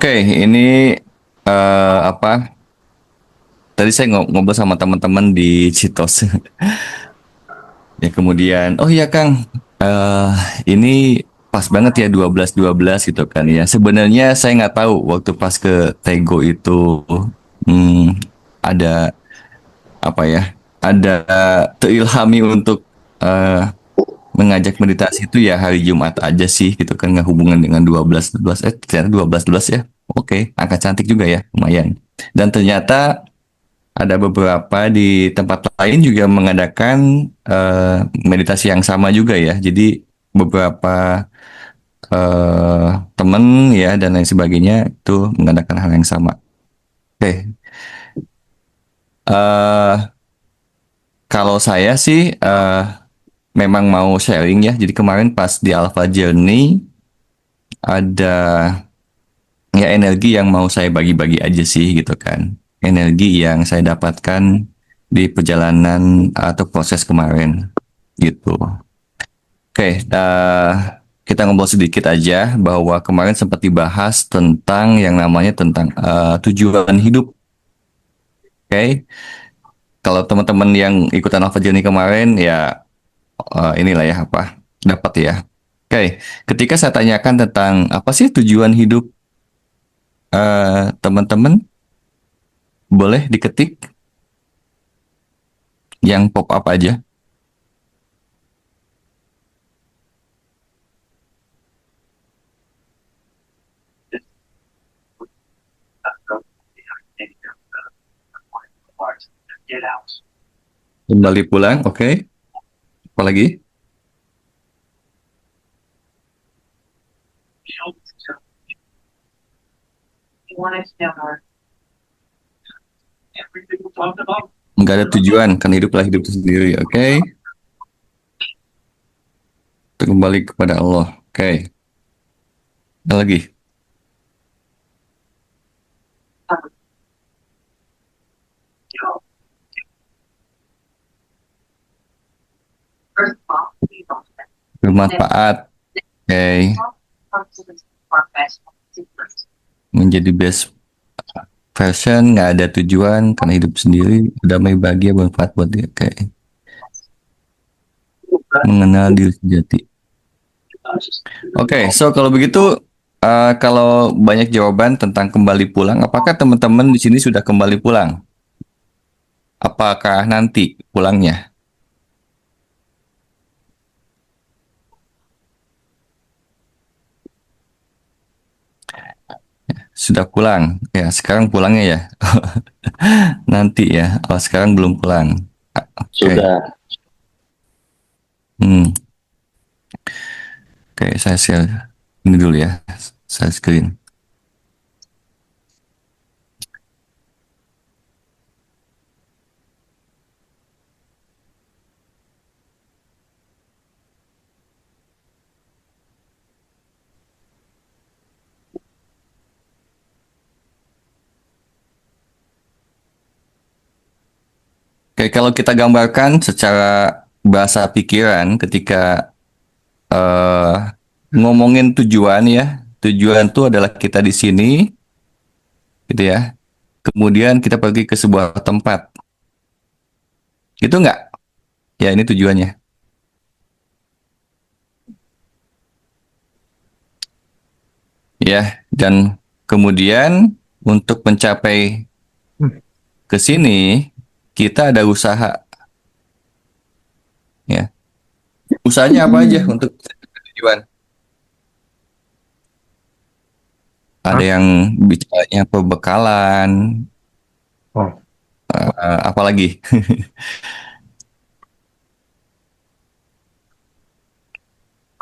Oke, ini apa? Tadi saya ngobrol sama teman-teman di Citos. Ya kemudian, oh iya Kang, eh ini pas banget ya 12-12 gitu kan ya. Sebenarnya saya nggak tahu waktu pas ke Tego itu hmm, ada apa ya? Ada terilhami untuk eh, mengajak meditasi itu ya hari Jumat aja sih gitu kan, nggak hubungan dengan 12-12. Ternyata 12-12 ya. Oke, angka cantik juga ya, lumayan. Dan ternyata ada beberapa di tempat lain juga mengadakan meditasi yang sama juga ya. Jadi beberapa teman ya dan lain sebagainya itu mengadakan hal yang sama. Oke, eh kalau saya sih memang mau sharing ya. Jadi kemarin pas di Alpha Journey ada ya energi yang mau saya bagi-bagi aja sih gitu kan. Energi yang saya dapatkan di perjalanan atau proses kemarin gitu. Oke, kita ngobrol sedikit aja bahwa kemarin sempat dibahas tentang yang namanya tentang tujuan hidup. Oke, kalau teman-teman yang ikutan Alpha Journey kemarin ya inilah ya apa dapat ya. Oke, ketika saya tanyakan tentang apa sih tujuan hidup teman-teman, boleh diketik yang pop up aja. Kembali pulang, oke. Apalagi? Nggak ada tujuan, kan hiduplah hidup itu sendiri, oke. Kembali kepada Allah, oke. Ada lagi? Bermanfaat, oke. Menjadi best version, nggak ada tujuan, karena hidup sendiri, damai bahagia, bermanfaat buat dia, oke. Mengenal diri sejati. Oke, so kalau begitu, kalau banyak jawaban tentang kembali pulang, apakah teman-teman di sini sudah kembali pulang? Apakah nanti pulangnya? Sudah pulang. Ya, sekarang pulangnya ya. Nanti ya. Oh, sekarang belum pulang. Oke. Sudah. Hmm. Oke, saya share ini dulu ya. Saya screen. Oke, kalau kita gambarkan secara bahasa pikiran ketika eh, ngomongin tujuan ya. Tujuan itu adalah kita di sini, gitu ya. Kemudian kita pergi ke sebuah tempat. Itu enggak? Ya, ini tujuannya. Ya, dan kemudian untuk mencapai ke sini, kita ada usaha. Ya, usahanya apa aja untuk tujuan? Ada Hah? yang bicaranya perbekalan, Oh, apalagi.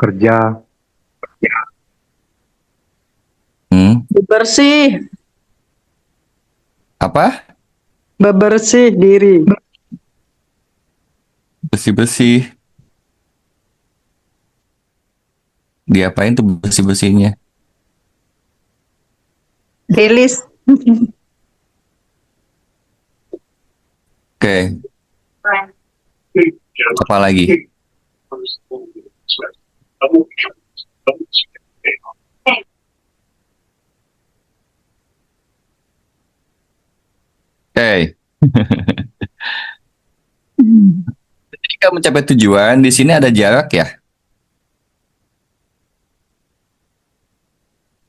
kerja. Hmm, Bebersih, apa? bebersih diri. Bersih-bersih. Diapain tuh bersih-bersihnya? Rilis. Oke, apa lagi? Oke, ketika mencapai tujuan, di sini ada jarak ya?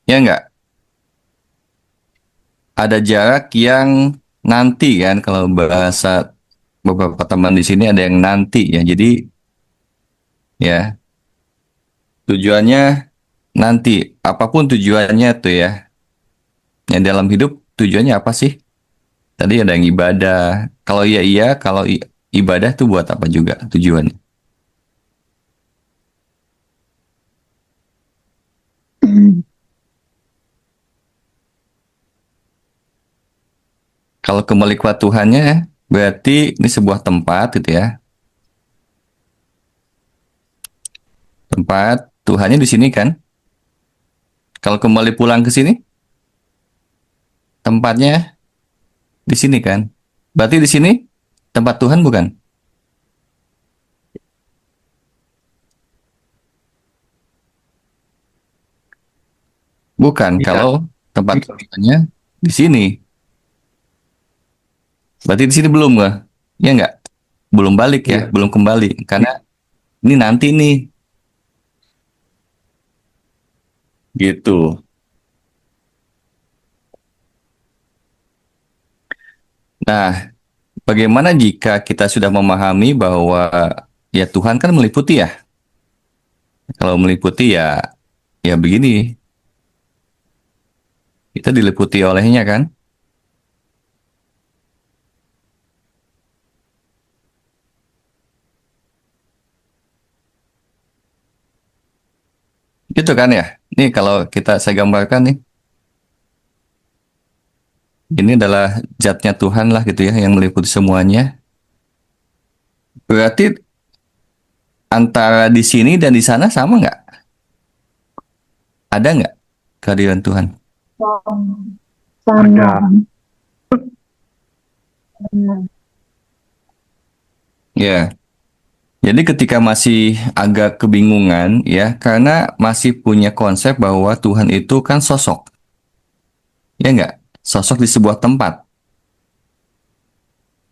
Ya nggak? Ada jarak yang nanti kan, kalau bahasa beberapa teman di sini ada yang nanti ya. Jadi ya tujuannya nanti, apapun tujuannya tuh ya. Yang dalam hidup tujuannya apa sih? Tadi ada yang ibadah. Kalau iya iya, kalau ibadah tuh buat apa juga tujuannya? Kalau kembali ke Tuhannya, berarti ini sebuah tempat gitu ya. Tempat Tuhannya di sini kan. Kalau kembali pulang ke sini, tempatnya di sini kan. Berarti di sini tempat Tuhan bukan? Bukan. Tidak. Kalau tempat Tuhannya di sini, berarti di sini belum nggak? Ya nggak? Belum balik ya, Iya. belum kembali. Karena ini nanti nih, gitu. Nah, bagaimana jika kita sudah memahami bahwa ya Tuhan kan meliputi ya? Kalau meliputi ya, ya begini, kita diliputi olehnya kan? Gitu kan ya? Nih kalau saya gambarkan nih, ini adalah zatnya Tuhan lah gitu ya, yang meliputi semuanya. Berarti antara di sini dan di sana sama nggak? Ada nggak kehadiran Tuhan? Ada. Ya, jadi ketika masih agak kebingungan ya, karena masih punya konsep bahwa Tuhan itu kan sosok, ya nggak? Sosok di sebuah tempat.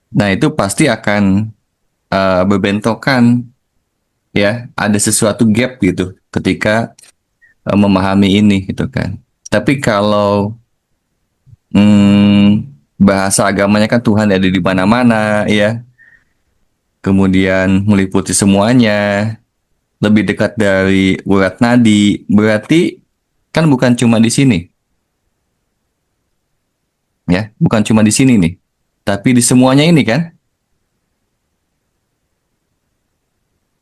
Nah itu pasti akan berbentrokan ya, ada sesuatu gap gitu ketika memahami ini gitu kan. Tapi kalau bahasa agamanya kan Tuhan ada di mana-mana ya, kemudian meliputi semuanya, lebih dekat dari urat nadi, berarti kan bukan cuma di sini ya, bukan cuma di sini nih, tapi di semuanya ini kan.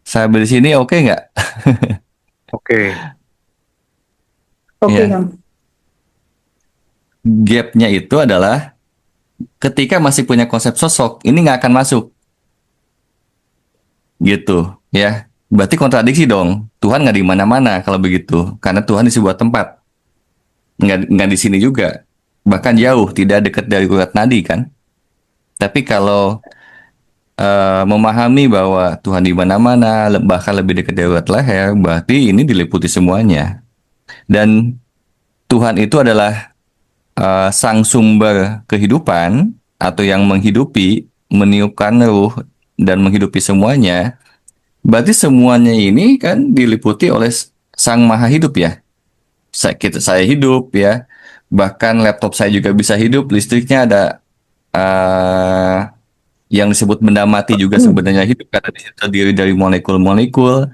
Saya di sini oke nggak? Oke. Oke, Ya, Kang. gapnya itu adalah ketika masih punya konsep sosok, ini nggak akan masuk gitu ya. Berarti kontradiksi dong. Tuhan nggak di mana-mana kalau begitu, karena Tuhan di sebuah tempat, nggak di sini juga, bahkan jauh, tidak dekat dari urat nadi kan. Tapi kalau memahami bahwa Tuhan di mana-mana, bahkan lebih dekat dari urat leher, berarti ini diliputi semuanya. Dan Tuhan itu adalah sang sumber kehidupan atau yang menghidupi, meniupkan ruh dan menghidupi semuanya. Berarti semuanya ini kan diliputi oleh sang maha hidup ya. Saya hidup ya. Bahkan laptop saya juga bisa hidup, listriknya ada, eh, yang disebut benda mati juga sebenarnya hidup karena terdiri dari molekul-molekul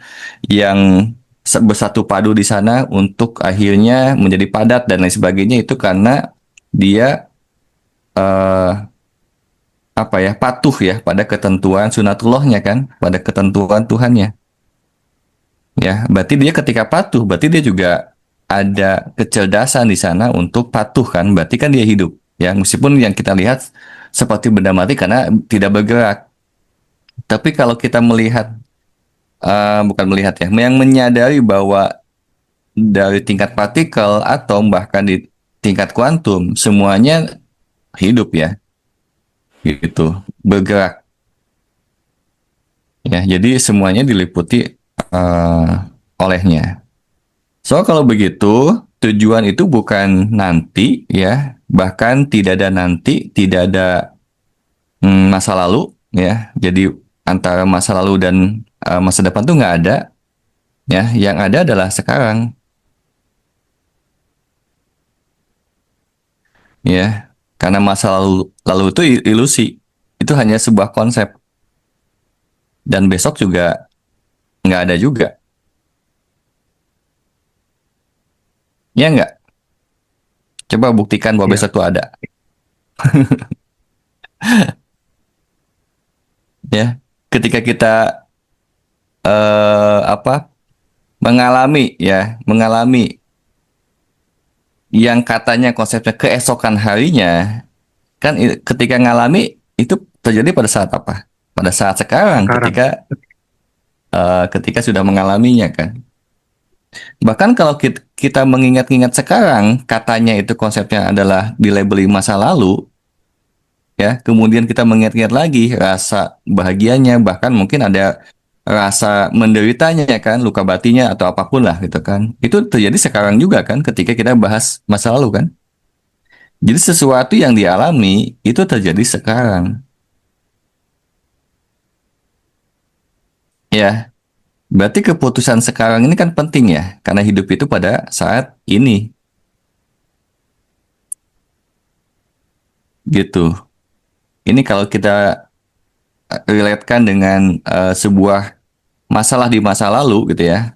yang bersatu padu di sana untuk akhirnya menjadi padat dan lain sebagainya, itu karena dia eh, apa ya, patuh ya pada ketentuan sunatullahnya kan, pada ketentuan Tuhannya ya. Berarti dia ketika patuh, berarti dia juga ada kecerdasan di sana untuk patuh kan, berarti kan dia hidup ya, meskipun yang kita lihat seperti benda mati karena tidak bergerak. Tapi kalau kita melihat, bukan melihat ya, yang menyadari bahwa dari tingkat partikel, atom, bahkan di tingkat kuantum, semuanya hidup ya, gitu, bergerak ya. Jadi semuanya diliputi olehnya. So kalau begitu, tujuan itu bukan nanti ya, bahkan tidak ada nanti, tidak ada masa lalu, ya. Jadi antara masa lalu dan masa depan tuh nggak ada, ya. Yang ada adalah sekarang, ya. Karena masa lalu itu ilusi, itu hanya sebuah konsep, dan besok juga nggak ada juga, ya nggak? Coba buktikan bahwa Ya. besok tuh ada, ya. Ketika kita apa mengalami yang katanya konsepnya keesokan harinya, kan ketika ngalami itu terjadi pada saat apa? Pada saat sekarang, Sekarang. ketika sudah mengalaminya kan. Bahkan kalau kita mengingat-ingat sekarang, katanya itu konsepnya adalah dilabeli masa lalu, ya. Kemudian kita mengingat-ingat lagi rasa bahagianya, bahkan mungkin ada rasa menderitanya ya kan, luka batinnya atau apapun lah gitu kan. Itu terjadi sekarang juga kan, ketika kita bahas masa lalu kan. Jadi sesuatu yang dialami itu terjadi sekarang, ya. Berarti keputusan sekarang ini kan penting ya, karena hidup itu pada saat ini, gitu. Ini kalau kita relatekan dengan sebuah masalah di masa lalu gitu ya.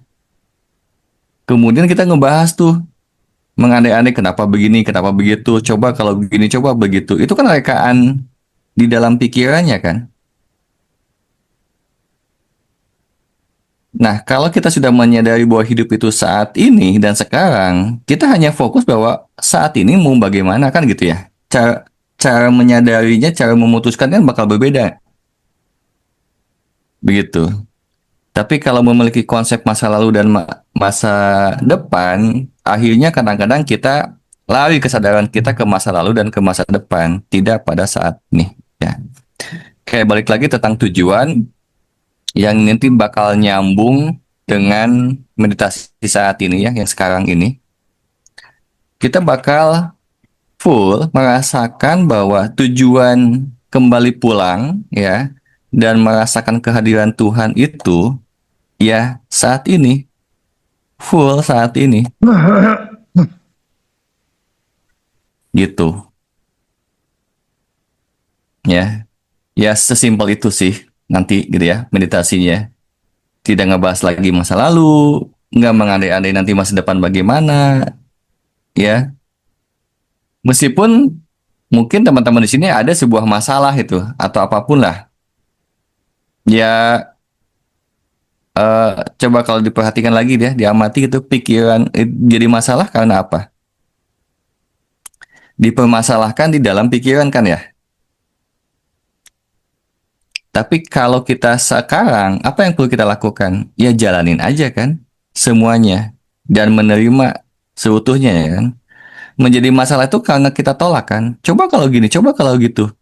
Kemudian kita ngebahas tuh mengandai-andai kenapa begini, kenapa begitu, coba kalau begini, coba begitu. Itu kan rekaan di dalam pikirannya kan. Nah, kalau kita sudah menyadari bahwa hidup itu saat ini dan sekarang, kita hanya fokus bahwa saat ini mau bagaimana kan gitu ya. Cara cara menyadarinya, cara memutuskannya bakal berbeda, begitu. Tapi kalau memiliki konsep masa lalu dan masa depan, akhirnya kadang-kadang kita lari kesadaran kita ke masa lalu dan ke masa depan, tidak pada saat ini. Ya, kayak balik lagi tentang tujuan yang nanti bakal nyambung dengan meditasi saat ini ya, yang sekarang ini. Kita bakal full merasakan bahwa tujuan kembali pulang ya, dan merasakan kehadiran Tuhan itu ya saat ini, full saat ini, gitu ya. Ya sesimpel itu sih nanti gitu ya meditasinya. Tidak ngebahas lagi masa lalu, nggak mengandai-andai nanti masa depan bagaimana, ya. Meskipun mungkin teman-teman di sini ada sebuah masalah itu atau apapun lah, ya. Coba kalau diperhatikan lagi deh, diamati gitu pikiran jadi masalah karena apa? Dipermasalahkan di dalam pikiran kan ya. Tapi kalau kita sekarang, apa yang perlu kita lakukan? Ya jalanin aja kan semuanya dan menerima seutuhnya ya kan. Menjadi masalah itu karena kita tolak kan. Coba kalau gini, coba kalau gitu.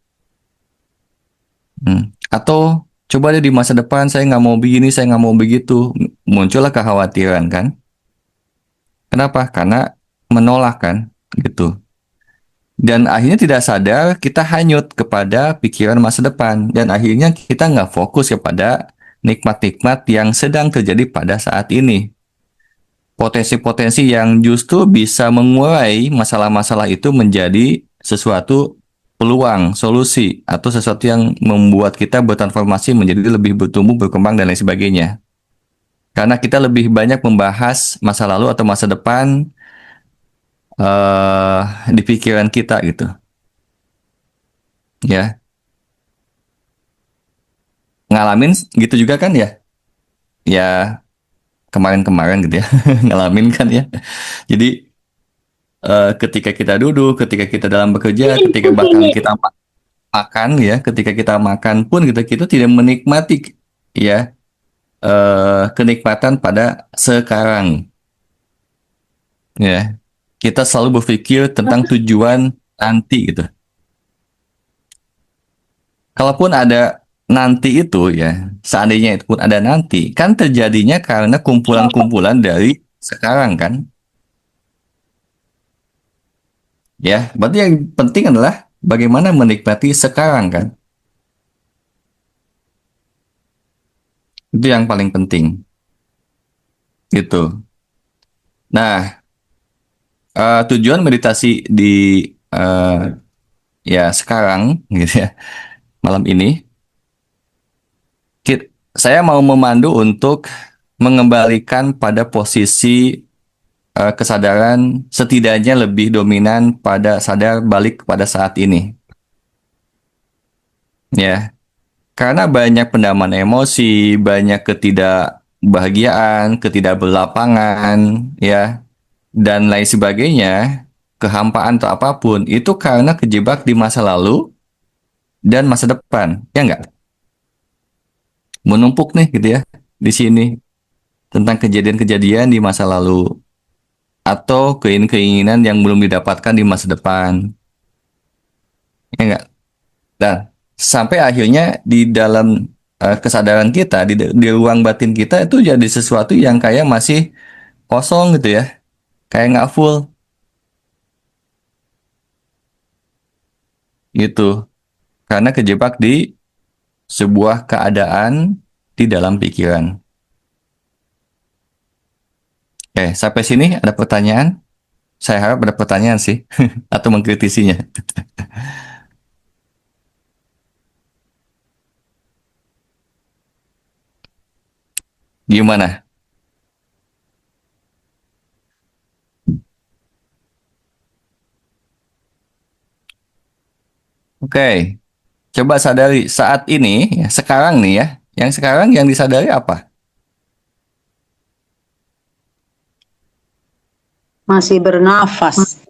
Atau coba deh di masa depan saya nggak mau begini, saya nggak mau begitu. Muncullah kekhawatiran kan. Kenapa? Karena menolak kan gitu. Dan akhirnya tidak sadar kita hanyut kepada pikiran masa depan. Dan akhirnya kita nggak fokus kepada nikmat-nikmat yang sedang terjadi pada saat ini. Potensi-potensi yang justru bisa mengurai masalah-masalah itu menjadi sesuatu peluang, solusi, atau sesuatu yang membuat kita bertransformasi menjadi lebih bertumbuh, berkembang, dan lain sebagainya. Karena kita lebih banyak membahas masa lalu atau masa depan eh di pikiran kita gitu. Ya, ngalamin gitu juga kan ya? Ya, kemarin-kemarin gitu ya, ngalamin kan ya. Jadi ketika kita duduk, ketika kita dalam bekerja, ketika bahkan kita makan ya, ketika kita makan pun kita tidak menikmati ya kenikmatan pada sekarang ya. Kita selalu berpikir tentang tujuan nanti gitu. Kalaupun ada nanti itu ya, seandainya itu pun ada nanti, kan terjadinya karena kumpulan-kumpulan dari sekarang kan. Ya, berarti yang penting adalah bagaimana menikmati sekarang kan. Itu yang paling penting. Gitu. Nah, tujuan meditasi di eh, ya sekarang gitu ya, malam ini, saya mau memandu untuk mengembalikan pada posisi kesadaran setidaknya lebih dominan pada sadar balik pada saat ini. Ya, karena banyak pendaman emosi, banyak ketidakbahagiaan, ketidakberlapangan, ya, dan lain sebagainya, kehampaan atau apapun, itu karena kejebak di masa lalu dan masa depan, ya enggak? Menumpuk nih gitu ya, di sini, tentang kejadian-kejadian di masa lalu, atau keinginan-keinginan yang belum didapatkan di masa depan, ya enggak? Dan sampai akhirnya di dalam kesadaran kita, di ruang batin kita itu jadi sesuatu yang kayak masih kosong gitu ya, kayak nggak full gitu, karena kejebak di sebuah keadaan di dalam pikiran. Oke, sampai sini ada pertanyaan? Saya harap ada pertanyaan sih, atau mengkritisinya. Gimana? Oke, coba sadari saat ini, ya, sekarang nih ya, yang sekarang yang disadari apa? Masih bernafas.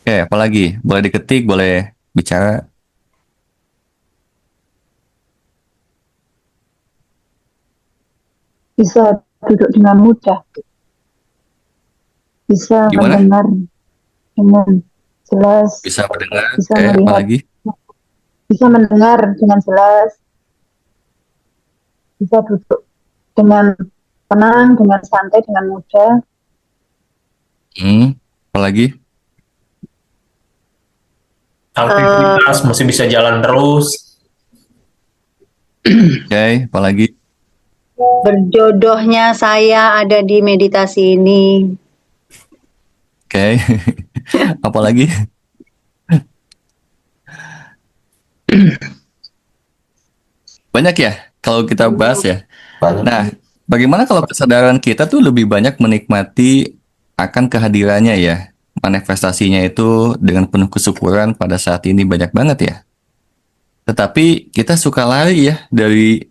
Oke, apalagi? Boleh diketik, boleh bicara. Bisa duduk dengan mudah, bisa Gimana? mendengar dengan jelas, Bisa mendengar. bisa Oke, melihat, apalagi? bisa mendengar dengan jelas, bisa duduk dengan tenang, dengan santai, dengan mudah, Apalagi? Aktivitas masih bisa jalan terus. Oke, apalagi? Berjodohnya saya ada di meditasi ini. Oke, apalagi? Banyak ya kalau kita bahas ya. Nah, bagaimana kalau kesadaran kita tuh lebih banyak menikmati akan kehadirannya ya, manifestasinya itu dengan penuh kesyukuran pada saat ini banyak banget ya. Tetapi kita suka lari ya dari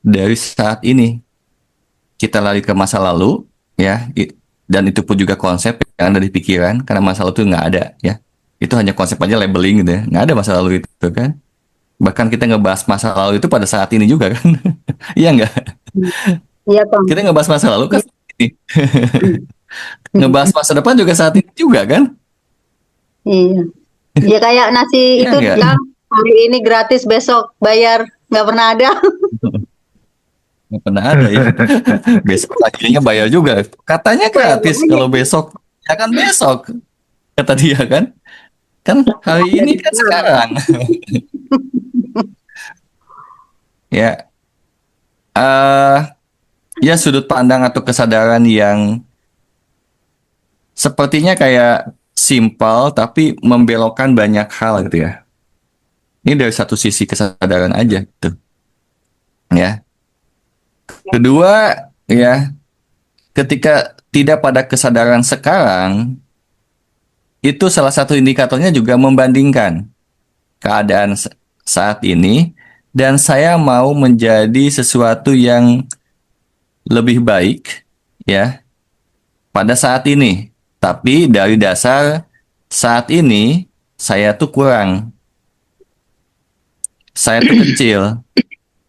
dari saat ini. Kita lari ke masa lalu ya, dan itu pun juga konsep yang ada di pikiran karena masa lalu itu nggak ada ya. Itu hanya konsep aja labeling gitu ya, nggak ada masa lalu itu kan. Bahkan kita ngebahas masa lalu itu pada saat ini juga kan. Iya nggak? Iya, Kang. Kita ngebahas masa lalu kan saat ini. Ngebahas masa depan juga saat ini juga kan? Iya. Ya kayak nasi Iya itu, nggak? Kang. Hari ini gratis, besok bayar. Nggak pernah ada. Nggak pernah ada ya. Besok akhirnya bayar juga. Katanya gratis kalau besok. Ya kan besok. Kata dia kan. Kan hari ini kan sekarang. Ya. eh Ya sudut pandang atau kesadaran yang sepertinya kayak simpel tapi membelokkan banyak hal gitu ya. Ini dari satu sisi kesadaran aja gitu. Ya. Kedua, ya, ketika tidak pada kesadaran sekarang, itu salah satu indikatornya juga membandingkan keadaan saat ini dan saya mau menjadi sesuatu yang lebih baik ya pada saat ini. Tapi dari dasar saat ini saya tuh kurang, saya tuh kecil,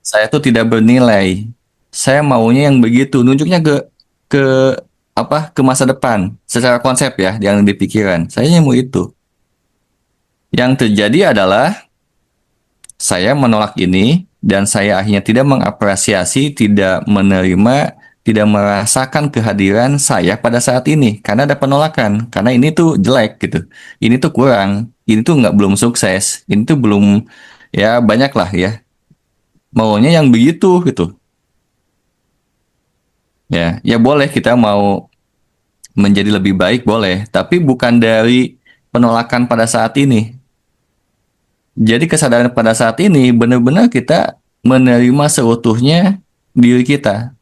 saya tuh tidak bernilai. Saya maunya yang begitu, nunjuknya ke ke masa depan secara konsep ya yang di pikiran. Saya mau itu. Yang terjadi adalah saya menolak ini dan saya akhirnya tidak mengapresiasi, tidak menerima, tidak merasakan kehadiran saya pada saat ini karena ada penolakan. Karena ini tuh jelek gitu. Ini tuh kurang. Ini tuh nggak belum sukses. Ini tuh belum ya banyak lah ya. maunya yang begitu gitu. Ya boleh kita mau menjadi lebih baik boleh, tapi bukan dari penolakan pada saat ini. Jadi kesadaran pada saat ini benar-benar kita menerima seutuhnya diri kita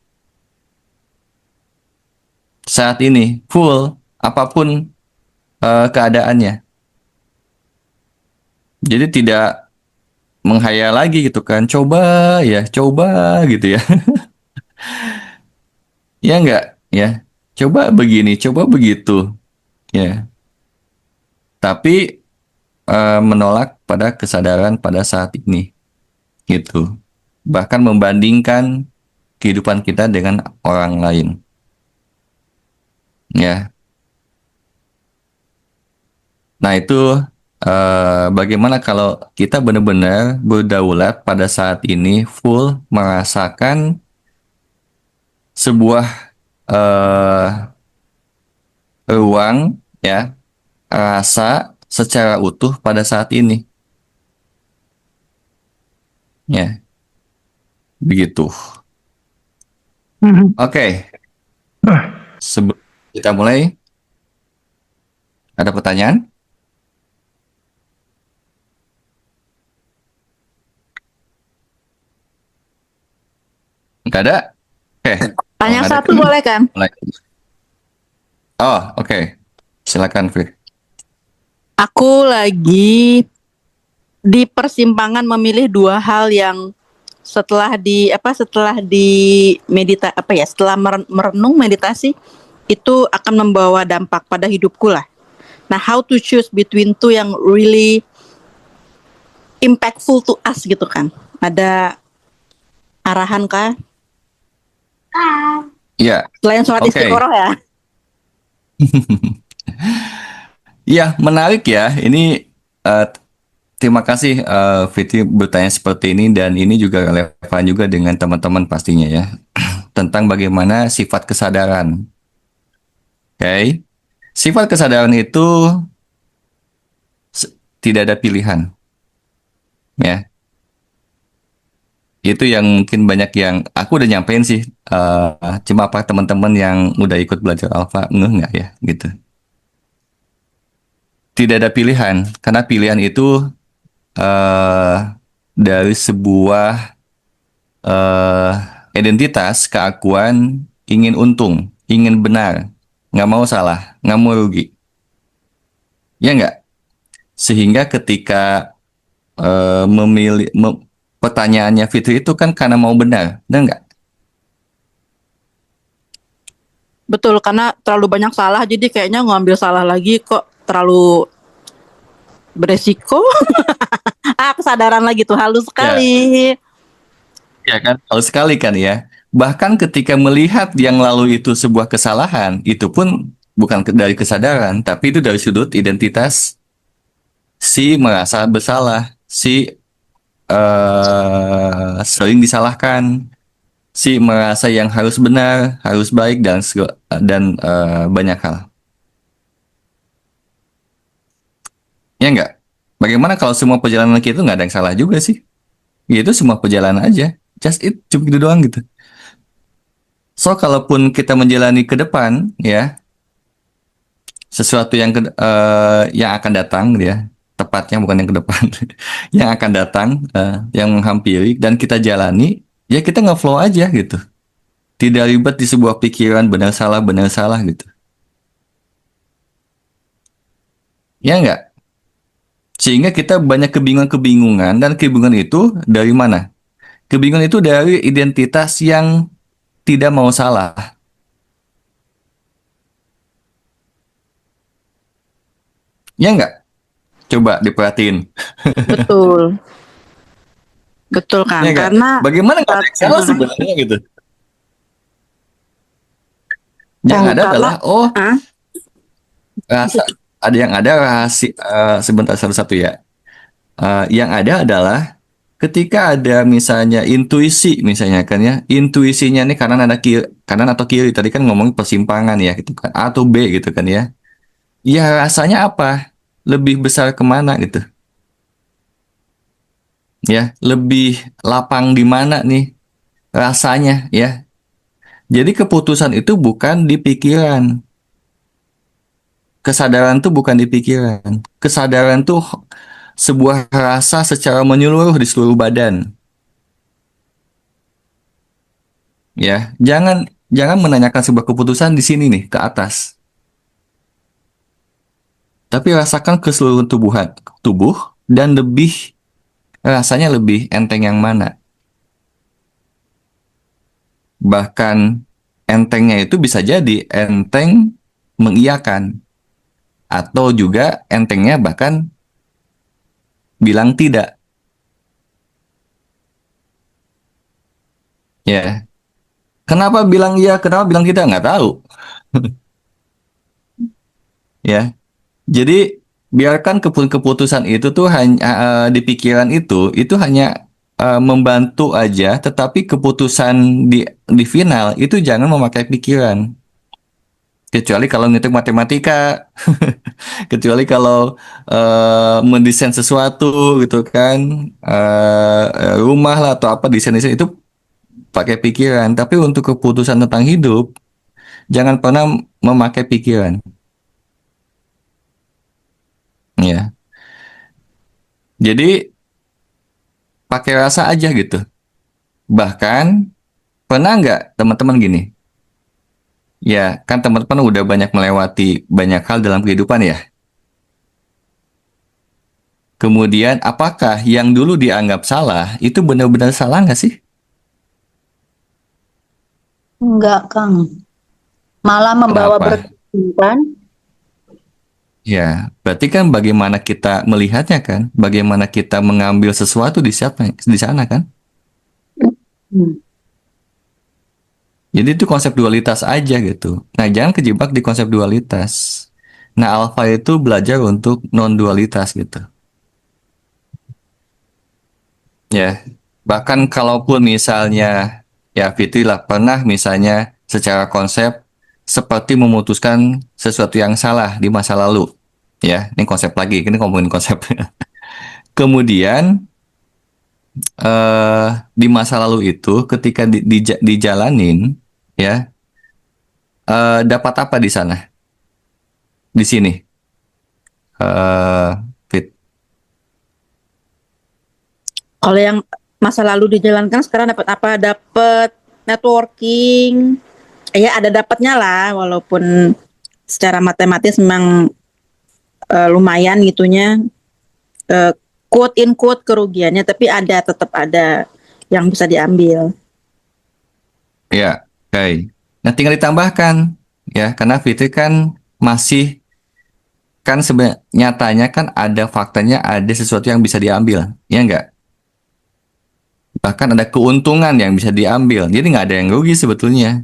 saat ini full apapun keadaannya. Jadi tidak menghayal lagi gitu kan. Coba gitu ya. Ya enggak, ya. Coba begini, coba begitu. Ya. Tapi menolak pada kesadaran pada saat ini gitu. Bahkan membandingkan kehidupan kita dengan orang lain. Ya. Nah, itu bagaimana kalau kita benar-benar berdaulat pada saat ini full merasakan sebuah eh, ruang ya rasa secara utuh pada saat ini ya begitu. Oke, sebelum kita mulai ada pertanyaan? Nggak ada? Oke. Tanya Nggak ada, satu boleh kan? mulai. Oh, oke. Silakan, Fir. Aku lagi di persimpangan memilih dua hal yang setelah merenung meditasi itu akan membawa dampak pada hidupku lah. Nah, how to choose between two yang really impactful to us gitu kan? Ada arahan kah? Ya, Selain sholat Oke. istiqoroh ya. ya menarik ya. Ini terima kasih Fitri bertanya seperti ini dan ini juga relevan juga dengan teman-teman pastinya ya tentang bagaimana sifat kesadaran. Oke, sifat kesadaran itu tidak ada pilihan ya. Itu yang mungkin banyak yang aku udah nyampein sih. Cuma apa teman-teman yang udah ikut belajar alfa ngeh nggak ya gitu. Tidak ada pilihan karena pilihan itu eh dari sebuah eh identitas keakuan ingin untung, ingin benar, nggak mau salah, nggak mau rugi, ya nggak? Sehingga ketika pertanyaannya Fitri itu kan karena mau benar nggak? Betul, karena terlalu banyak salah jadi kayaknya ngambil salah lagi kok terlalu beresiko. Kesadaran lagi tuh halus sekali. Ya kan? Kalau sekali kan ya. Bahkan ketika melihat yang lalu itu sebuah kesalahan, itu pun bukan dari kesadaran, tapi itu dari sudut identitas si merasa bersalah, si sering disalahkan, si merasa yang harus benar, harus baik dan banyak hal. Ya enggak? Bagaimana kalau semua perjalanan kita itu nggak ada yang salah juga sih? Itu semua perjalanan aja. Just it, cuma gitu doang gitu. So, kalaupun kita menjalani ke depan, ya, sesuatu yang akan datang, gitu ya, tepatnya bukan yang ke depan, yang akan datang, yang menghampiri, dan kita jalani, ya kita nge-flow aja gitu. Tidak ribet di sebuah pikiran benar salah gitu. Ya enggak? Sehingga kita banyak kebingungan-kebingungan, dan kebingungan itu dari mana? Kebingungan itu dari identitas yang tidak mau salah. Ya enggak? Coba diperhatiin. Betul. Betul kan? Ya enggak? Karena Bagaimana nggak ada yang salah sebenarnya gitu. Yang ada kalau- adalah, Hah? rahasia, sebentar satu-satu ya. Yang ada adalah ketika ada misalnya intuisi misalnya kan ya, intuisinya nih kanan atau kiri tadi kan ngomongin persimpangan ya gitu kan, A atau B gitu kan ya. Ya rasanya apa? Lebih besar kemana gitu. ya, lebih lapang di mana nih rasanya ya. Jadi keputusan itu bukan di pikiran. Kesadaran tuh bukan di pikiran. Kesadaran tuh sebuah rasa secara menyeluruh di seluruh badan. Ya, jangan jangan menanyakan sebuah keputusan di sini nih ke atas. Tapi rasakan ke seluruh tubuh dan rasanya lebih enteng yang mana. Bahkan entengnya itu bisa jadi enteng mengiyakan atau juga entengnya bahkan bilang tidak. Ya, kenapa bilang iya, kenapa bilang tidak nggak tahu. Ya, jadi biarkan keputusan itu tuh hanya di pikiran itu hanya membantu aja, tetapi keputusan di final itu jangan memakai pikiran. Kecuali kalau ngitung matematika, kecuali kalau mendesain sesuatu gitu kan, rumah lah atau apa desain-desain itu pakai pikiran. Tapi untuk keputusan tentang hidup, jangan pernah memakai pikiran. Ya, jadi pakai rasa aja gitu. Bahkan pernah nggak teman-teman gini? Ya, kan teman-teman udah banyak melewati banyak hal dalam kehidupan ya. Kemudian apakah yang dulu dianggap salah itu benar-benar salah nggak sih? Enggak, Kang. Malah membawa Kenapa? berkesan. Ya, berarti kan bagaimana kita melihatnya kan, bagaimana kita mengambil sesuatu di sana kan. Hmm. Jadi itu konsep dualitas aja gitu. Nah, jangan kejebak di konsep dualitas. Nah, alpha itu belajar untuk non dualitas gitu. Ya, bahkan kalaupun misalnya ya Fitri lah pernah misalnya secara konsep seperti memutuskan sesuatu yang salah di masa lalu. Ya, ini konsep lagi, ini ngomongin konsep. Kemudian di masa lalu itu ketika dijalanin ya dapat apa di sana? Di sini. Fit. Kalau yang masa lalu dijalankan sekarang dapat apa? Dapat networking. Ya ada dapatnya lah, walaupun secara matematis memang lumayan gitunya. Eh, quote in quote kerugiannya, tapi tetap ada yang bisa diambil. Ya, oke. Nah, tinggal ditambahkan ya, karena Fitri kan masih kan sebenarnya nyatanya kan ada faktanya ada sesuatu yang bisa diambil, ya enggak? Bahkan ada keuntungan yang bisa diambil, jadi nggak ada yang rugi sebetulnya,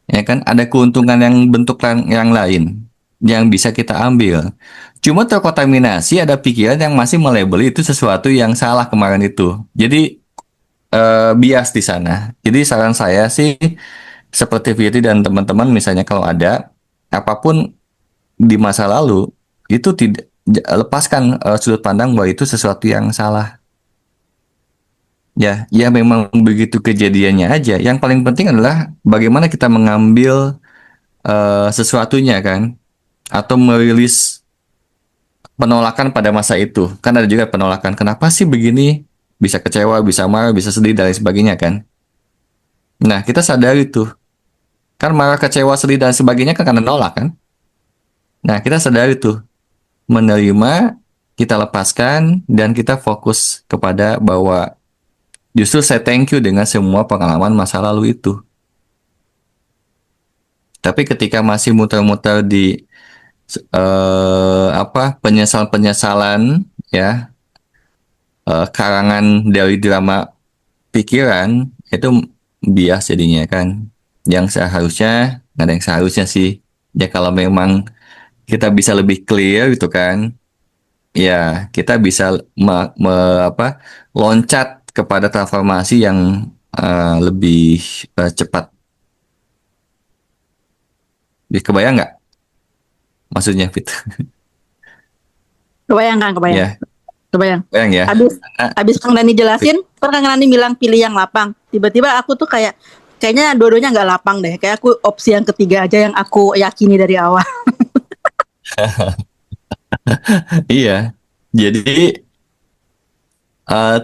ya kan? Ada keuntungan yang bentuk yang lain yang bisa kita ambil. Cuma terkontaminasi ada pikiran yang masih melabeli itu sesuatu yang salah kemarin itu. Jadi bias di sana. Jadi saran saya sih seperti Fitri dan teman-teman misalnya kalau ada apapun di masa lalu itu tidak lepaskan sudut pandang bahwa itu sesuatu yang salah. Ya, ya memang begitu kejadiannya aja. Yang paling penting adalah bagaimana kita mengambil sesuatunya kan, atau merilis penolakan pada masa itu. Kan ada juga penolakan. Kenapa sih begini? Bisa kecewa, bisa marah, bisa sedih dan lain sebagainya kan. Nah, kita sadari tuh. Kan marah, kecewa, sedih dan sebagainya kan karena nolak kan. Nah, kita sadari tuh. Menerima, kita lepaskan, dan kita fokus kepada bahwa justru saya thank you dengan semua pengalaman masa lalu itu. Tapi ketika masih muter-muter di penyesalan-penyesalan ya karangan dari drama pikiran itu bias jadinya kan. Yang seharusnya nggak ada yang seharusnya sih. Ya kalau memang kita bisa lebih clear gitu kan, ya kita bisa loncat kepada transformasi yang lebih cepat. Kebayang nggak maksudnya Fit? Kebayang kan, kebayang. Ya, Kebayang. Bayang ya. Habis Kang Dani jelasin, kan Kang Dani bilang pilih yang lapang. Tiba-tiba aku tuh kayaknya dua-duanya nggak lapang deh. Kayak aku opsi yang ketiga aja yang aku yakini dari awal. Iya. Jadi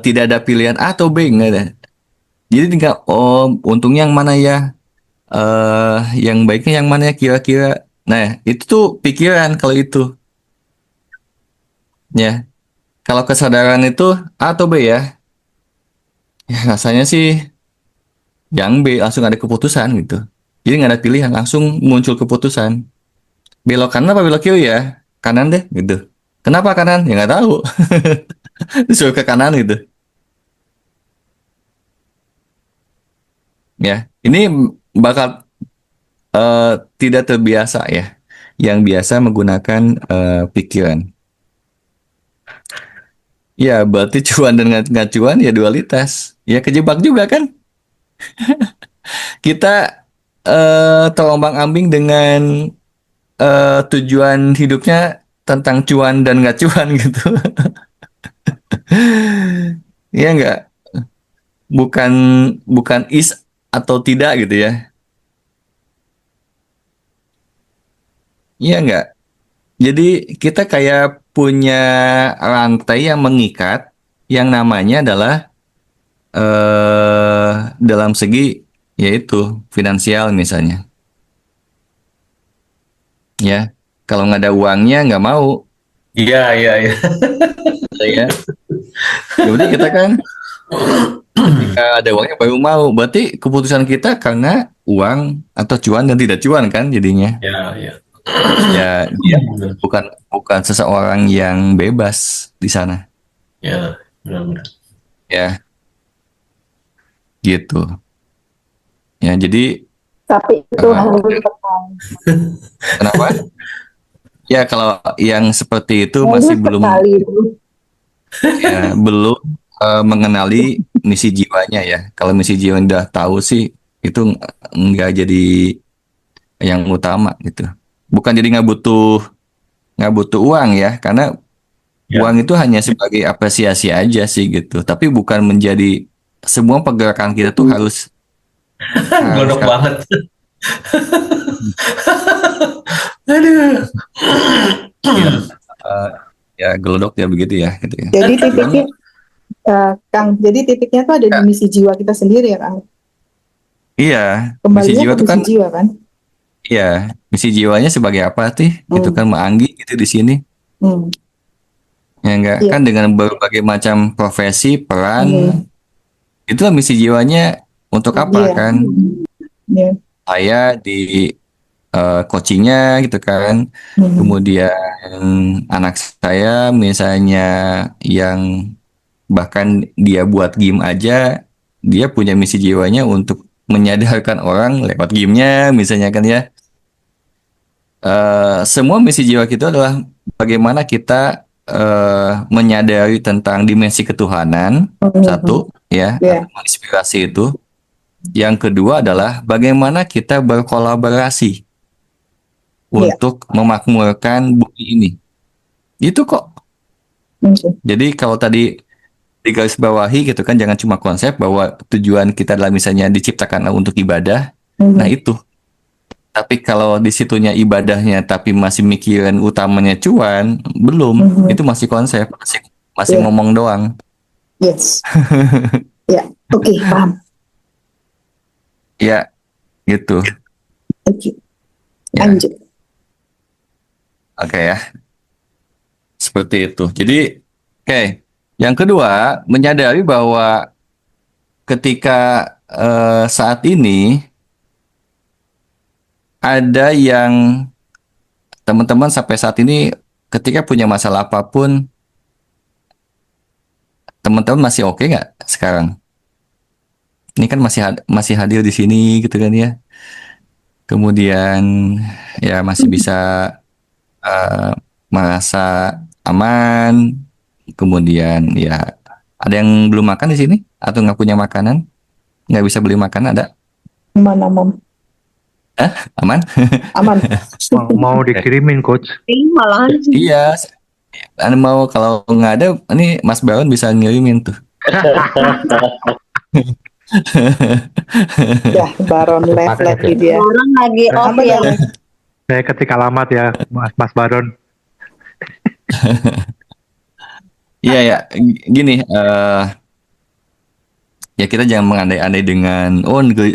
tidak ada pilihan A atau B, nggak ada. Jadi tinggal, oh untungnya yang mana ya? Yang baiknya yang mana ya kira-kira? Nah, itu tuh pikiran kalau itu, ya. Kalau kesadaran itu A atau B ya? Ya rasanya sih yang B, langsung ada keputusan gitu. Jadi nggak ada pilihan, langsung muncul keputusan. Belok kanan apa belok kiri ya? Kanan deh gitu. Kenapa kanan? Ya nggak tahu. Disuruh ke kanan gitu. Ya, ini bakal tidak terbiasa ya. Yang biasa menggunakan pikiran. Ya, berarti cuan dan nggak cuan ya dualitas. Ya kejebak juga kan? Kita terombang-ambing dengan tujuan hidupnya tentang cuan dan nggak cuan gitu. Iya nggak? Bukan bukan is atau tidak gitu ya. Iya nggak? Jadi kita kayak punya rantai yang mengikat yang namanya adalah dalam segi yaitu finansial misalnya. Ya, kalau nggak ada uangnya nggak mau, Iya, iya, iya. ya. Ya berarti kita kan ketika ada uangnya baru mau. Berarti keputusan kita karena uang atau cuan dan tidak cuan kan jadinya. Iya, iya. Ya dia bukan bukan seseorang yang bebas di sana. Iya, benar-benar. Ya, gitu. Ya, jadi Tapi itu harus tekan. kenapa? Ya, kalau yang seperti itu Harus masih belum sekali itu. ya belum mengenali misi jiwanya ya. Kalau misi jiwa udah tahu sih itu nggak jadi yang utama gitu. Bukan jadi nggak butuh uang ya, karena Ya. uang itu hanya sebagai apresiasi aja sih gitu. Tapi bukan menjadi semua pergerakan kita tuh harus Gondok banget. Aduh. ya, eh, ya gelodok ya begitu ya gitu ya. Jadi titiknya, Kang, jadi titiknya tuh ada di Ya. misi jiwa kita sendiri ya, Kang. Iya, misi Kembalinya jiwa ke tuh misi kan jiwa kan. iya, misi jiwanya sebagai apa sih? Gitu kan Maanggi gitu di sini. Hmm. Ya enggak Iya. kan dengan berbagai macam profesi, peran, Hmm. itulah misi jiwanya untuk apa Iya. kan? Iya. Saya di coachingnya gitu kan. Hmm. Kemudian anak saya misalnya yang bahkan dia buat game aja, dia punya misi jiwanya untuk menyadarkan orang lewat gamenya misalnya kan ya. Semua misi jiwa kita adalah bagaimana kita menyadari tentang dimensi ketuhanan, satu ya, Iya. atau menginspirasi itu. Yang kedua adalah bagaimana kita berkolaborasi untuk memakmurkan bumi ini. Itu kok. Oke. Jadi kalau tadi di garis bawahi gitu kan, jangan cuma konsep bahwa tujuan kita adalah misalnya diciptakan untuk ibadah. Nah itu. Tapi kalau di situnya ibadahnya tapi masih mikirin utamanya cuan, belum. Itu masih konsep, masih Iya. ngomong doang. Yes. Ya. Oke, paham. Ya, gitu. Oke. Ya. Lanjut. Oke ya. Seperti itu. Jadi, oke. Yang kedua, menyadari bahwa ketika saat ini ada yang teman-teman sampai saat ini ketika punya masalah apapun, teman-teman masih oke nggak sekarang? Ini kan masih hadir di sini gitu kan ya. Kemudian ya masih bisa merasa aman. Kemudian ya ada yang belum makan di sini atau nggak punya makanan, nggak bisa beli makan ada? Aman. Aman? Aman. Mau dikirimin coach. Malahan sih. Iya, Anda mau kalau nggak ada, ini Mas Baron bisa ngirimin tuh. Ya, Baron left Pakai lagi aja. dia. Orang lagi off Apa ya. dong? Saya ketik alamat ya, Mas Baron. Iya ya, gini, ya kita jangan mengandai-andai dengan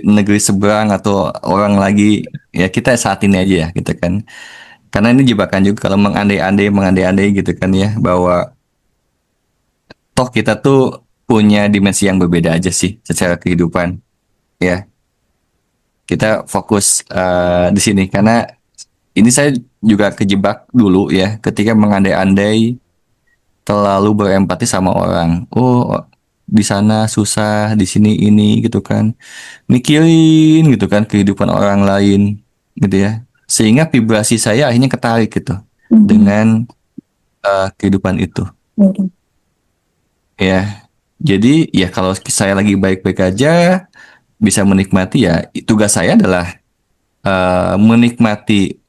negeri seberang atau orang lagi. Ya kita saat ini aja ya, gitu kan. Karena ini jebakan juga kalau mengandai-andai gitu kan ya, bahwa toh kita tuh punya dimensi yang berbeda aja sih secara kehidupan. Ya, kita fokus di sini karena ini saya juga kejebak dulu ya ketika mengandai-andai terlalu berempati sama orang. Oh, di sana susah, di sini ini gitu kan. Mikirin gitu kan kehidupan orang lain gitu ya. Sehingga vibrasi saya akhirnya ketarik gitu dengan kehidupan itu. Mhm. Ya. Jadi ya kalau saya lagi baik-baik aja bisa menikmati ya tugas saya adalah menikmati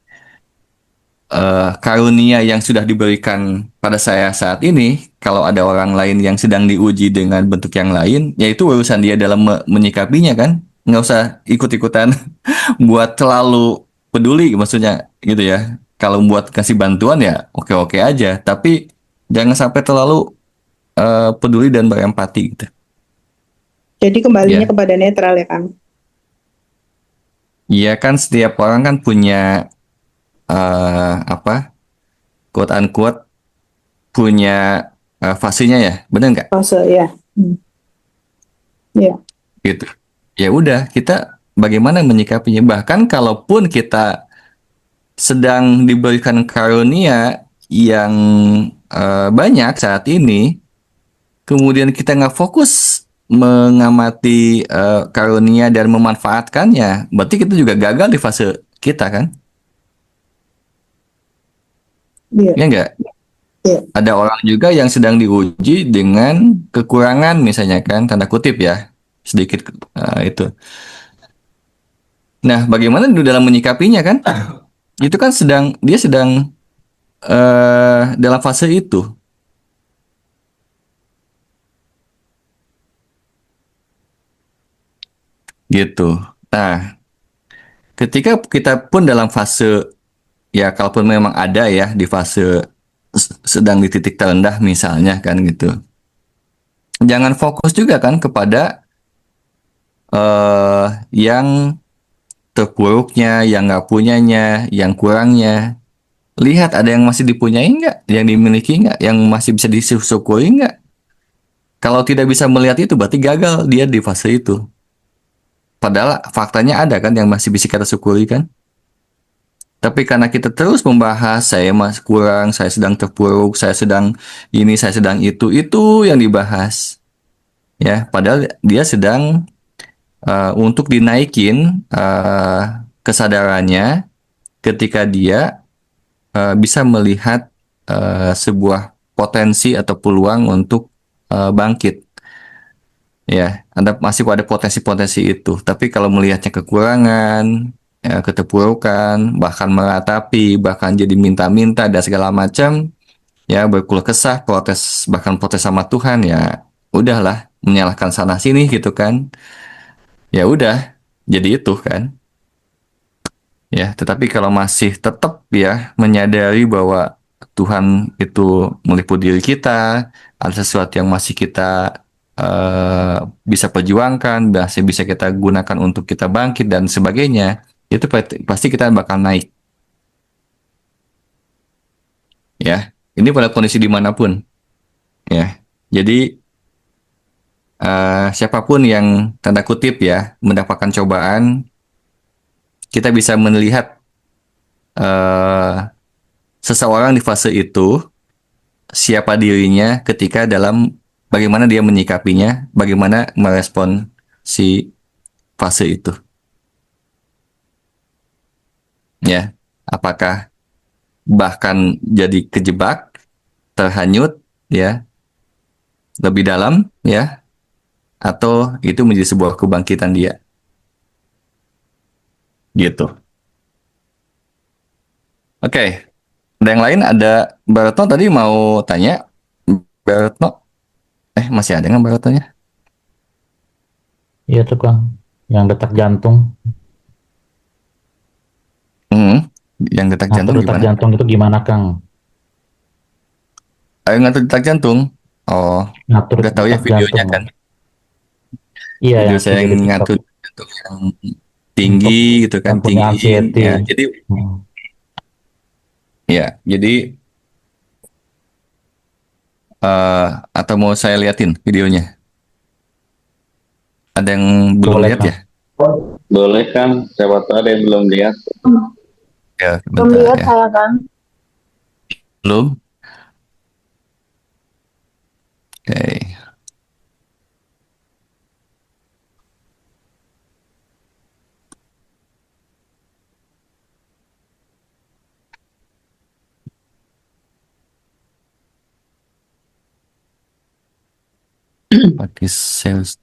karunia yang sudah diberikan pada saya saat ini. Kalau ada orang lain yang sedang diuji dengan bentuk yang lain, yaitu urusan dia dalam menyikapinya kan. Nggak usah ikut-ikutan buat terlalu peduli maksudnya gitu ya. Kalau buat kasih bantuan ya oke-oke aja. Tapi jangan sampai terlalu peduli dan berempati gitu. Jadi kembalinya Ya, kepada netral ya, Kang. iya kan setiap orang kan punya apa quote unquote punya fasenya ya, benar nggak? Fase ya. Hmm. Ya. Gitu. Ya udah, kita bagaimana menyikapinya? Bahkan kalaupun kita sedang diberikan karunia yang banyak saat ini, kemudian kita nggak fokus mengamati karunia dan memanfaatkannya, berarti kita juga gagal di fase kita kan? Iya. Ya nggak? Iya. Ada orang juga yang sedang diuji dengan kekurangan misalnya kan, tanda kutip ya, sedikit itu. Nah, bagaimana dalam menyikapinya kan? Itu kan dia sedang dalam fase itu, gitu. Nah, ketika kita pun dalam fase, ya kalaupun memang ada ya di fase sedang di titik terendah misalnya kan gitu. Jangan fokus juga kan kepada yang terpuruknya, yang nggak punyanya, yang kurangnya. Lihat ada yang masih dipunyai nggak, yang dimiliki nggak, yang masih bisa disyukuri nggak. Kalau tidak bisa melihat itu, berarti gagal dia di fase itu. Padahal faktanya ada kan yang masih bisa kita syukuri kan. Tapi karena kita terus membahas, saya masih kurang, saya sedang terpuruk, saya sedang ini, saya sedang itu yang dibahas. Ya, padahal dia sedang untuk dinaikin kesadarannya ketika dia bisa melihat sebuah potensi atau peluang untuk bangkit. Ya, Anda masih ada potensi-potensi itu. Tapi kalau melihatnya kekurangan, ya, keterpurukan, bahkan meratapi, bahkan jadi minta-minta dan segala macam, ya berkeluh kesah, protes, bahkan protes sama Tuhan, ya udahlah, menyalahkan sana sini gitu kan. Ya udah, jadi itu kan. Ya, tetapi kalau masih tetap ya menyadari bahwa Tuhan itu meliputi diri kita, ada sesuatu yang masih kita bisa perjuangkan, masih bisa kita gunakan untuk kita bangkit dan sebagainya, itu pasti kita bakal naik. Ya, ini pada kondisi dimanapun. Ya, jadi siapapun yang tanda kutip ya mendapatkan cobaan, kita bisa melihat seseorang di fase itu siapa dirinya ketika dalam bagaimana dia menyikapinya, bagaimana merespon si fase itu. Ya, apakah bahkan jadi kejebak, terhanyut, ya, lebih dalam, ya, atau itu menjadi sebuah kebangkitan dia, gitu. Oke, Ada yang lain? Ada Mbak Retno tadi mau tanya? Mbak Retno? Masih ada nggak Mbak Retnonya? Iya tuh Kang, yang detak jantung. Yang detak Ngatur jantung detak gimana? jantung itu gimana Kang? Ayo ngatur detak jantung. Oh, Ngatur udah tahu ya detak videonya jantung. kan? Iya, Video yang saya video yang di TikTok. ngatur jantung yang tinggi gitu kan, Yang punya tinggiin. anxiety. Ya, jadi Hmm. eh, atau mau saya liatin videonya? Ada yang belum Boleh lihat Kang. ya? Boleh kan, siapa tahu ada yang belum lihat. Ya, Belum bentar lihat ya. saya kan. Belum? Oke. Pakai sales.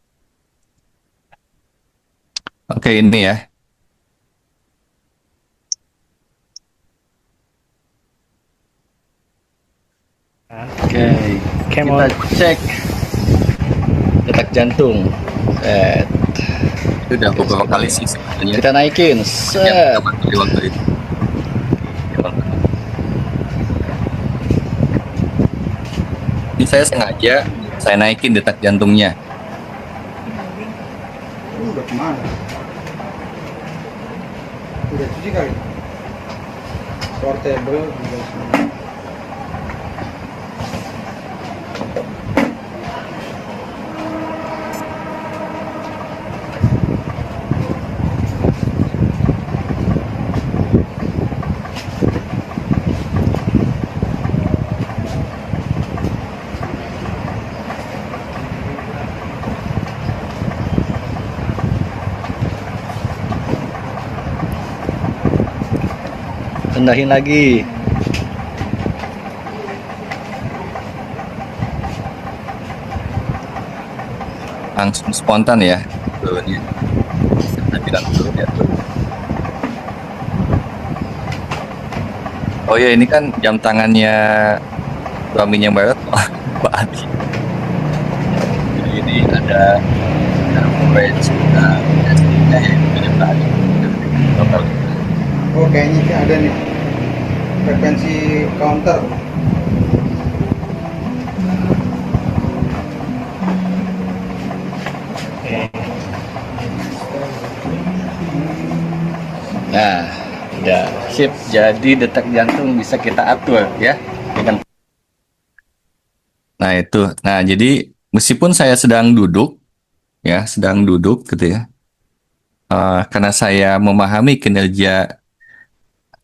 Oke, ini ya. Oke, kita cek detak jantung. Itu udah beberapa kali sih sebenarnya. Kita naikin. Set. Di waktu itu. Ini saya sengaja saya naikin detak jantungnya. Udah kemana? Udah cuci kali. Portable juga semua. Rendahin lagi. Langsung spontan ya turunnya. Kita bilang turun ya. Oh ya, ini kan jam tangannya suaminya Mbak Retno, Pak Adi. Jadi ini ada range SD-nya ya, itu Pak Adi. Total. Oh kayaknya sih ada nih frekuensi counter. Nah, udah sip. Jadi detak jantung bisa kita atur ya. Dengan Nah, itu. Nah, jadi meskipun saya sedang duduk ya, sedang duduk gitu ya. Karena saya memahami kinerja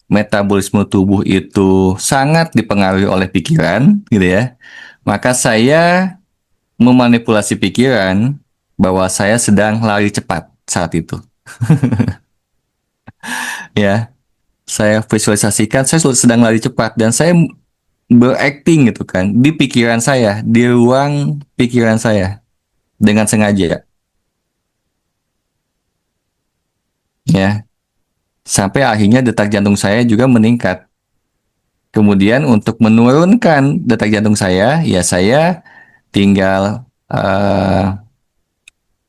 metabolisme tubuh itu sangat dipengaruhi oleh pikiran gitu ya. Maka saya memanipulasi pikiran bahwa saya sedang lari cepat saat itu. Ya, saya visualisasikan saya sedang lari cepat dan saya berakting gitu kan di pikiran saya, di ruang pikiran saya dengan sengaja. Ya, sampai akhirnya detak jantung saya juga meningkat. Kemudian untuk menurunkan detak jantung saya, ya saya tinggal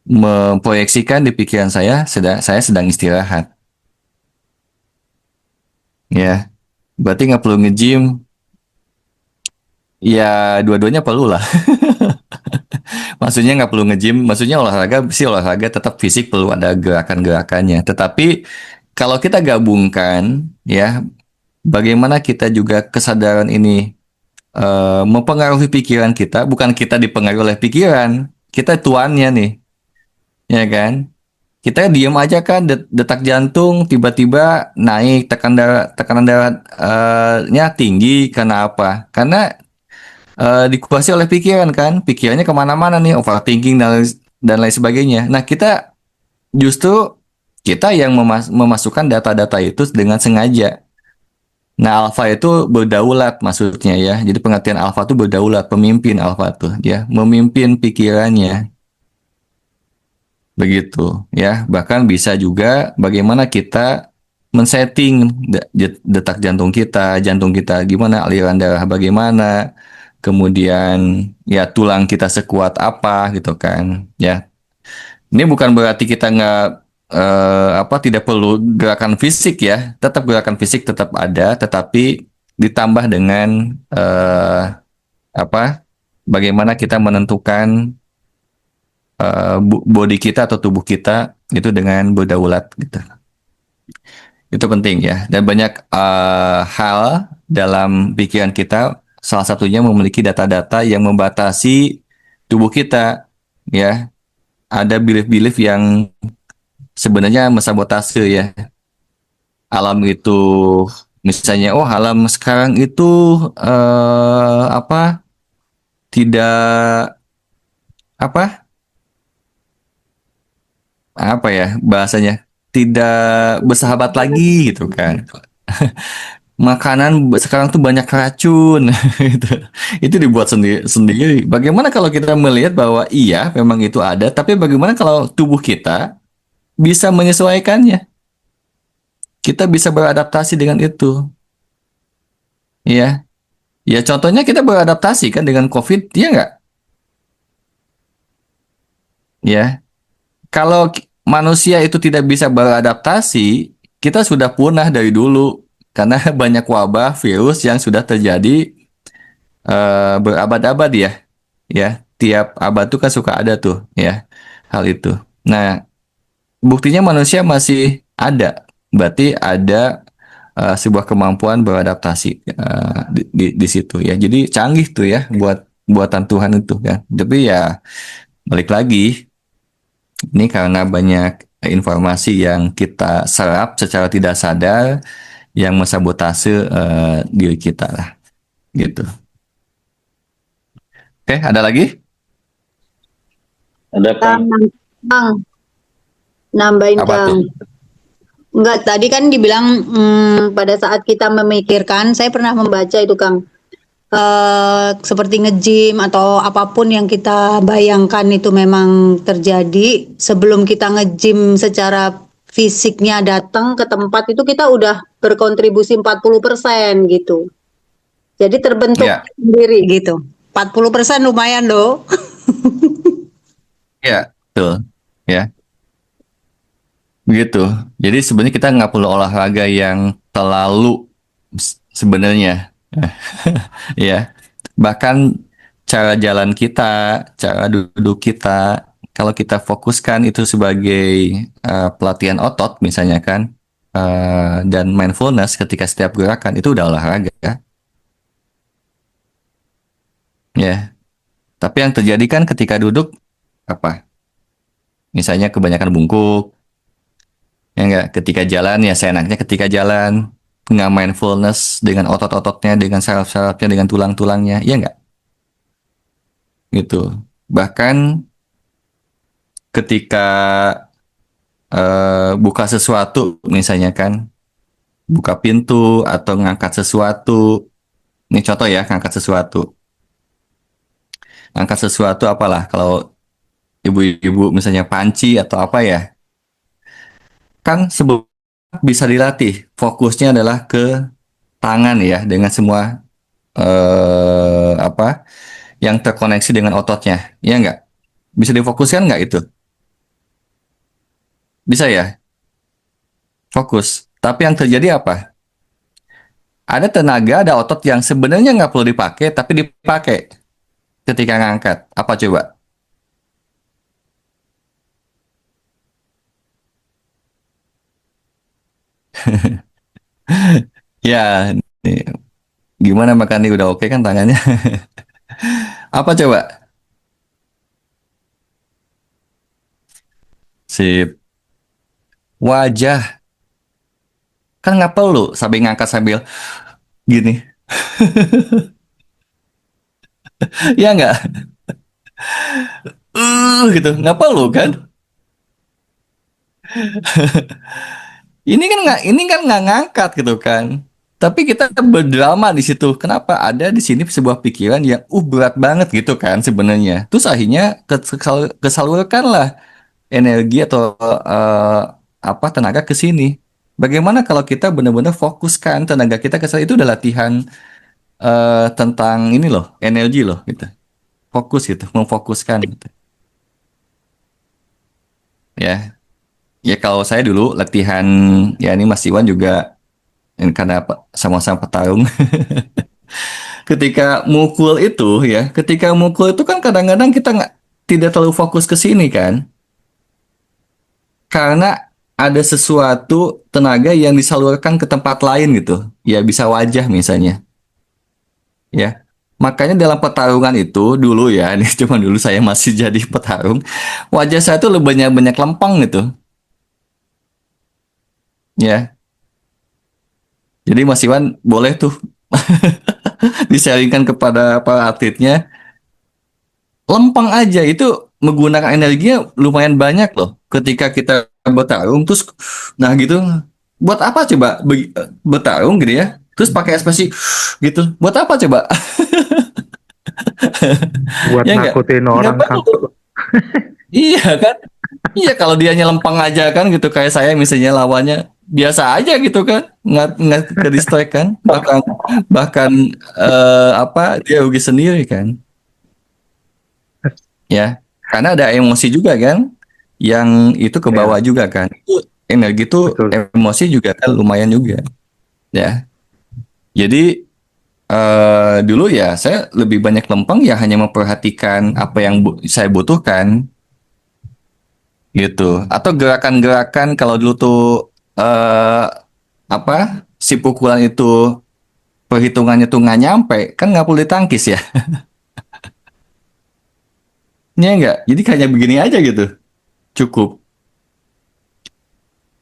memproyeksikan di pikiran saya sedang istirahat. Ya, berarti nggak perlu nge-gym. Ya, dua-duanya perlu lah. Maksudnya nggak perlu nge-gym, maksudnya olahraga tetap fisik perlu ada gerakan-gerakannya. Tetapi kalau kita gabungkan, ya, bagaimana kita juga kesadaran ini mempengaruhi pikiran kita, bukan kita dipengaruhi oleh pikiran, kita tuannya nih, ya kan? Kita diem aja kan, detak jantung tiba-tiba naik, tekanan darahnya tinggi, karena apa? Karena dikuasai oleh pikiran kan, pikirannya kemana-mana nih, overthinking dan lain sebagainya. Nah, justru kita yang memasukkan data-data itu dengan sengaja. Nah, alfa itu berdaulat maksudnya ya. Jadi pengertian alfa itu berdaulat, pemimpin alfa itu ya, memimpin pikirannya. Begitu ya. Bahkan bisa juga bagaimana kita men-setting detak jantung kita gimana, aliran darah bagaimana, kemudian ya tulang kita sekuat apa gitu kan. Ya, ini bukan berarti kita nggak tidak perlu gerakan fisik ya, tetap gerakan fisik tetap ada, tetapi ditambah dengan bagaimana kita menentukan body kita atau tubuh kita itu dengan berdaulat gitu. Itu penting ya. Dan banyak hal dalam pikiran kita, salah satunya memiliki data-data yang membatasi tubuh kita ya. Ada belief-belief yang sebenarnya mensabotase ya. Alam itu misalnya, oh alam sekarang itu tidak bahasanya, tidak bersahabat lagi gitu kan. Makanan sekarang tuh banyak racun. Itu dibuat sendiri. Bagaimana kalau kita melihat bahwa iya memang itu ada, tapi bagaimana kalau tubuh kita bisa menyesuaikannya? Kita bisa beradaptasi dengan itu. Ya. Ya contohnya kita beradaptasi kan dengan COVID, ya nggak? Ya. Kalau manusia itu tidak bisa beradaptasi, kita sudah punah dari dulu. Karena banyak wabah virus yang sudah terjadi berabad-abad ya. Ya, tiap abad tuh kan suka ada tuh ya hal itu. Nah, buktinya manusia masih ada. Berarti ada sebuah kemampuan beradaptasi di situ ya. Jadi canggih tuh ya buatan Tuhan itu kan. Tapi ya balik lagi, ini karena banyak informasi yang kita serap secara tidak sadar yang mensabotase diri kita lah, gitu. Oke, ada lagi? Ada Kang? Kang, nambahin Apa Kang. tuh? Enggak, tadi kan dibilang pada saat kita memikirkan, saya pernah membaca itu Kang, seperti nge-gym atau apapun yang kita bayangkan itu memang terjadi, sebelum kita nge-gym secara fisiknya datang ke tempat itu kita udah berkontribusi 40% gitu. Jadi terbentuk Ya. sendiri gitu. 40% lumayan loh. Ya, betul. Ya, begitu. Jadi sebenarnya kita nggak perlu olahraga yang terlalu sebenarnya. Ya, bahkan cara jalan kita, cara duduk kita, kalau kita fokuskan itu sebagai pelatihan otot misalnya kan, dan mindfulness ketika setiap gerakan itu udah olahraga. Ya, tapi yang terjadi kan ketika duduk apa? Misalnya kebanyakan bungkuk, ya enggak? Ketika jalan ya seenaknya ketika jalan, nggak mindfulness dengan otot-ototnya, dengan saraf-sarafnya, dengan tulang-tulangnya, ya enggak? Gitu. Bahkan ketika buka sesuatu, misalnya kan, buka pintu atau ngangkat sesuatu, ini contoh ya, ngangkat sesuatu. Angkat sesuatu apalah, kalau ibu-ibu misalnya panci atau apa ya, kan sebelum bisa dilatih, fokusnya adalah ke tangan ya, dengan semua yang terkoneksi dengan ototnya, ya enggak? Bisa difokuskan nggak itu? Bisa ya, fokus. Tapi yang terjadi apa? Ada tenaga, ada otot yang sebenarnya nggak perlu dipakai, tapi dipakai ketika ngangkat. Apa coba? Ya, nih, gimana makan nih udah oke kan tangannya? Apa coba? Sip. Wajah. Kan nggak perlu sambil ngangkat sambil gini. Ya nggak? Gitu. Nggak perlu kan? Ini kan nggak ngangkat gitu kan. Tapi kita berdrama di situ. Kenapa ada di sini sebuah pikiran yang berat banget gitu kan sebenarnya. Terus akhirnya kesalurkanlah energi atau tenaga ke sini. Bagaimana kalau kita benar-benar fokuskan tenaga kita ke sana? Itu udah latihan tentang ini loh, energi loh gitu. Fokus gitu, memfokuskan gitu. Ya. Ya kalau saya dulu latihan, ya ini Mas Iwan juga karena sama-sama petarung. Ketika mukul itu kan kadang-kadang kita nggak tidak terlalu fokus ke sini kan, karena ada sesuatu tenaga yang disalurkan ke tempat lain gitu. Ya bisa wajah misalnya. Ya. Makanya dalam pertarungan itu dulu ya, ini cuma dulu saya masih jadi petarung, wajah saya tuh lebih banyak lempeng gitu. Ya. Jadi Mas Iwan boleh tuh disaringkan kepada para atletnya, lempeng aja itu menggunakan energinya lumayan banyak loh. Ketika kita bertarung terus, nah gitu, buat apa coba bertarung gitu ya? Terus pakai ekspresi gitu, buat apa coba? Buat Ya enggak? nakutin Enggak orang, Kang. perlu. Iya kan? Iya kalau dianya lempeng aja kan gitu, kayak saya misalnya lawannya biasa aja gitu kan, nggak ke distract kan, bahkan bahkan apa dia rugi sendiri kan, ya karena ada emosi juga kan, yang itu ke bawah juga kan, itu energi itu Betul. emosi juga kan lumayan juga, ya. Jadi dulu ya saya lebih banyak lempeng ya hanya memperhatikan apa yang saya butuhkan gitu, atau gerakan-gerakan kalau dulu tuh apa si pukulan itu perhitungannya tuh nggak nyampe kan nggak perlu ditangkis ya. Ya enggak, jadi kayak begini aja gitu cukup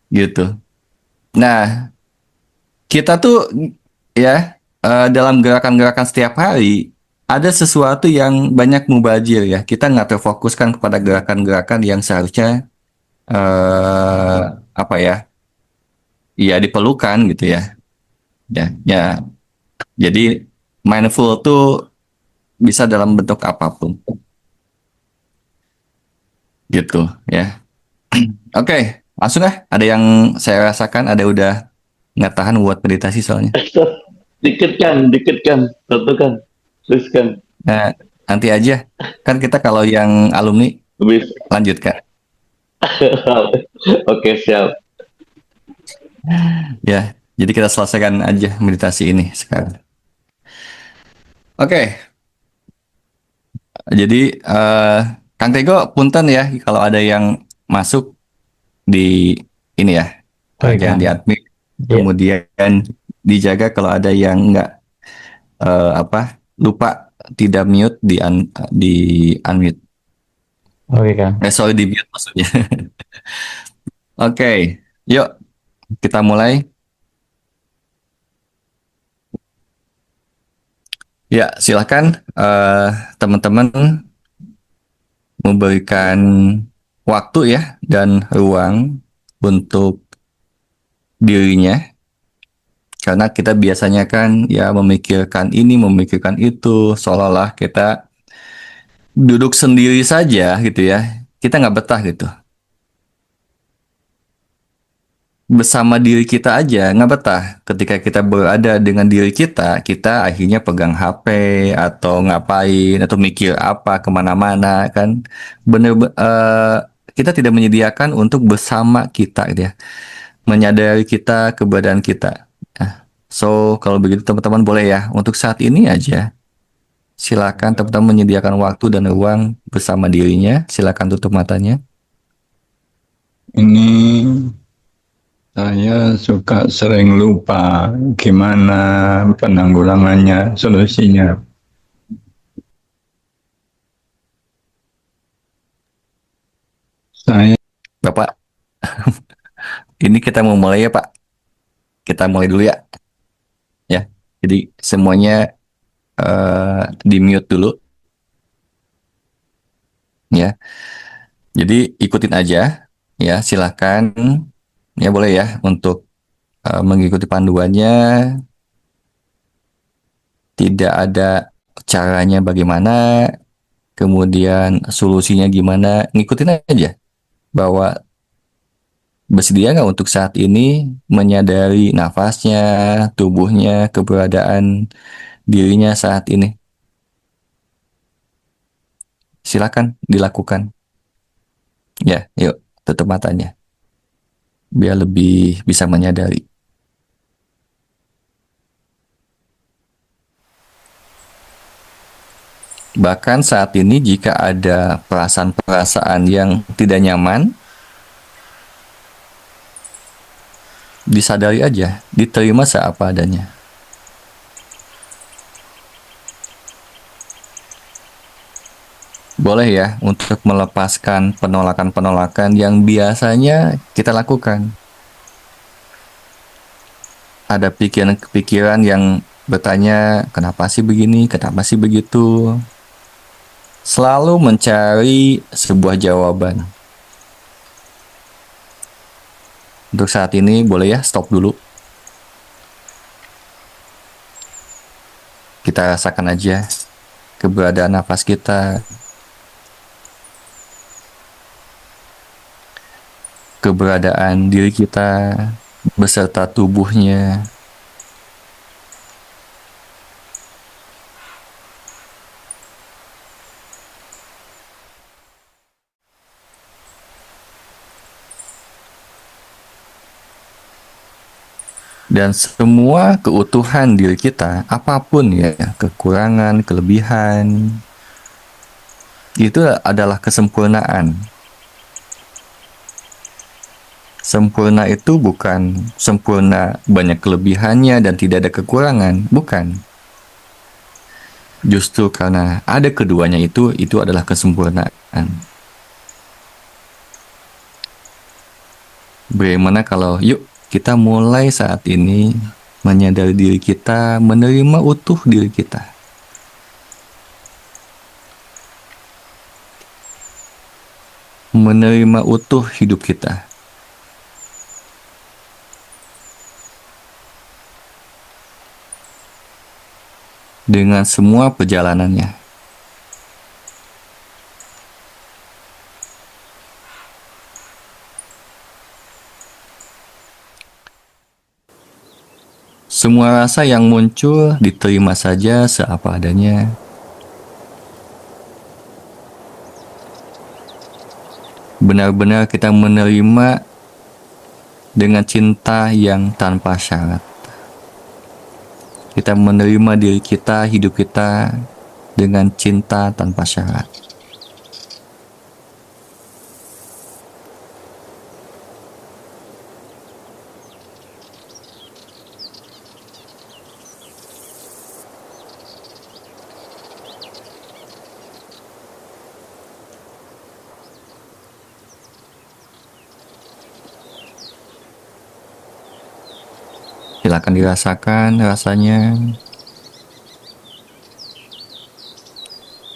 gitu. Nah kita tuh ya dalam gerakan-gerakan setiap hari ada sesuatu yang banyak mubazir ya, kita nggak terfokuskan kepada gerakan-gerakan yang seharusnya apa ya, ya diperlukan gitu ya. Ya, jadi mindful tuh bisa dalam bentuk apapun. Gitu ya. Oke, langsung ah. Ada yang saya rasakan, ada udah nggak tahan buat meditasi soalnya. Dikit kan, satu kan, teruskan. Nah, nanti aja. Kan kita kalau yang alumni Bisa. lanjutkan. Oke, siap. Ya, jadi kita selesaikan aja meditasi ini sekarang. Oke. Jadi Kang Tego punten ya kalau ada yang masuk di ini ya, Baik, jangan Kang. di admit, Iya. kemudian dijaga kalau ada yang nggak apa lupa tidak mute di unmute. Oke, Kang. Sorry di mute maksudnya. Oke, yuk kita mulai. Ya, silakan teman-teman memberikan waktu ya dan ruang untuk dirinya, karena kita biasanya kan ya memikirkan ini memikirkan itu seolah-olah kita duduk sendiri saja gitu ya, kita nggak betah gitu, bersama diri kita aja nggak betah. Ketika kita berada dengan diri kita, kita akhirnya pegang HP atau ngapain atau mikir apa kemana-mana kan, bener kita tidak menyediakan untuk bersama kita gitu ya, menyadari kita keberadaan kita. Nah, so kalau begitu teman-teman boleh ya untuk saat ini aja silakan teman-teman menyediakan waktu dan ruang bersama dirinya, silakan tutup matanya. Ini saya suka sering lupa gimana penanggulangannya, solusinya. Saya Bapak, ini kita mau mulai ya Pak. Kita mulai dulu ya. Ya, jadi semuanya di mute dulu. Ya, jadi ikutin aja. Ya, silahkan. Ya boleh ya untuk mengikuti panduannya. Tidak ada caranya bagaimana, kemudian solusinya gimana, ngikutin aja. Bahwa Bersedia nggak untuk saat ini menyadari nafasnya, tubuhnya, keberadaan dirinya saat ini? Silakan dilakukan. Ya, yuk, tutup matanya. Biar lebih bisa menyadari. Bahkan saat ini jika ada perasaan-perasaan yang tidak nyaman, disadari aja, diterima seapa adanya. Boleh ya untuk melepaskan penolakan-penolakan yang biasanya kita lakukan. Ada pikiran-pikiran yang bertanya, kenapa sih begini, kenapa sih begitu? Selalu mencari sebuah jawaban. Untuk saat ini boleh ya stop dulu. Kita rasakan aja keberadaan nafas kita, keberadaan diri kita beserta tubuhnya. Dan semua keutuhan diri kita, apapun ya, kekurangan, kelebihan, itu adalah kesempurnaan. Sempurna itu bukan sempurna banyak kelebihannya dan tidak ada kekurangan, bukan. Justru karena ada keduanya itu adalah kesempurnaan. Bagaimana kalau yuk kita mulai saat ini menyadari diri kita, menerima utuh diri kita. Menerima utuh hidup kita. Dengan semua perjalanannya. Semua rasa yang muncul diterima saja seapa adanya. Benar-benar kita menerima dengan cinta yang tanpa syarat. Kita menerima diri kita, hidup kita dengan cinta tanpa syarat. Silakan dirasakan rasanya.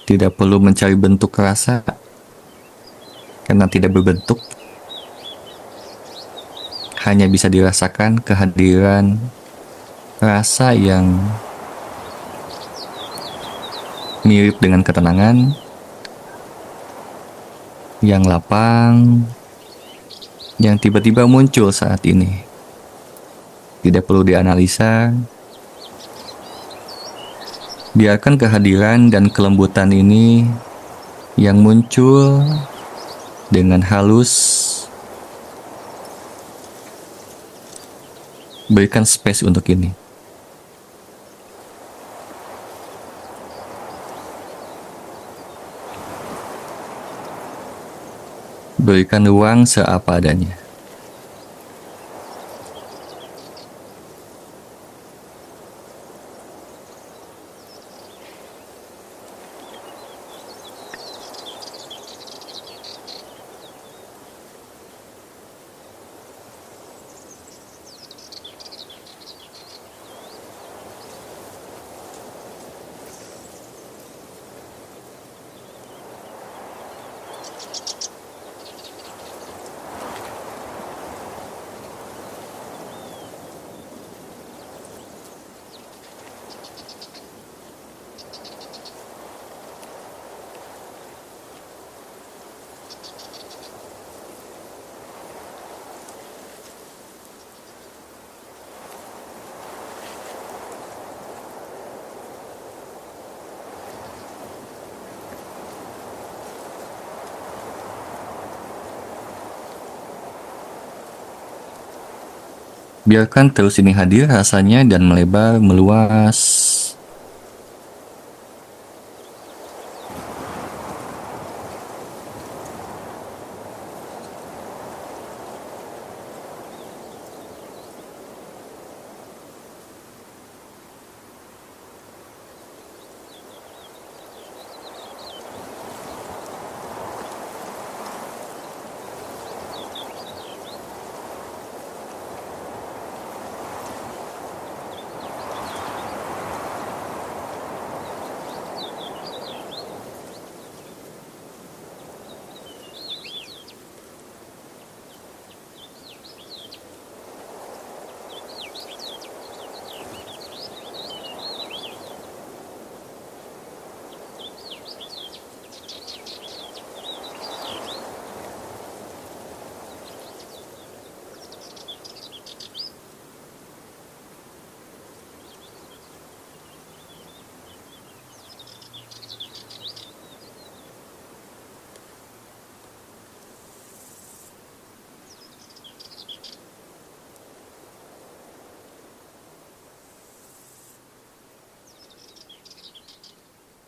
Tidak perlu mencari bentuk rasa, karena tidak berbentuk. Hanya bisa dirasakan kehadiran rasa yang mirip dengan ketenangan, yang lapang, yang tiba-tiba muncul saat ini. Tidak perlu dianalisa. Biarkan kehadiran dan kelembutan ini yang muncul dengan halus. Berikan space untuk ini. Berikan ruang seapa adanya. Biarkan terus ini hadir rasanya dan melebar, meluas.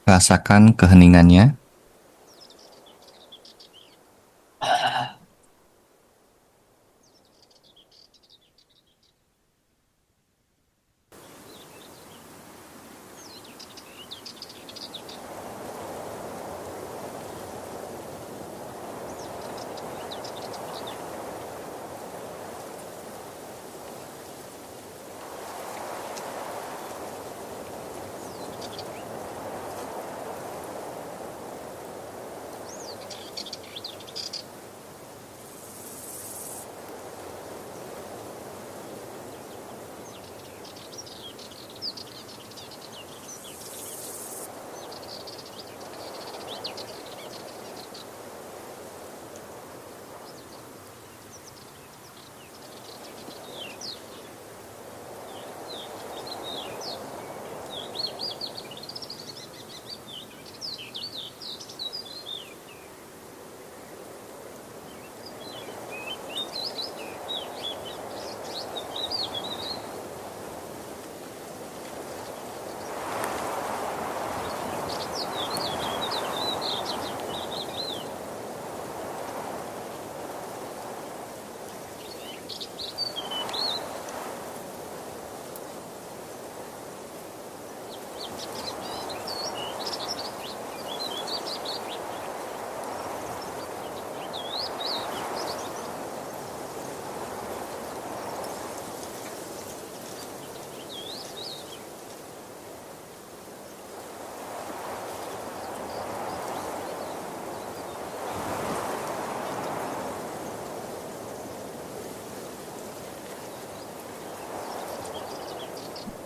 Rasakan keheningannya.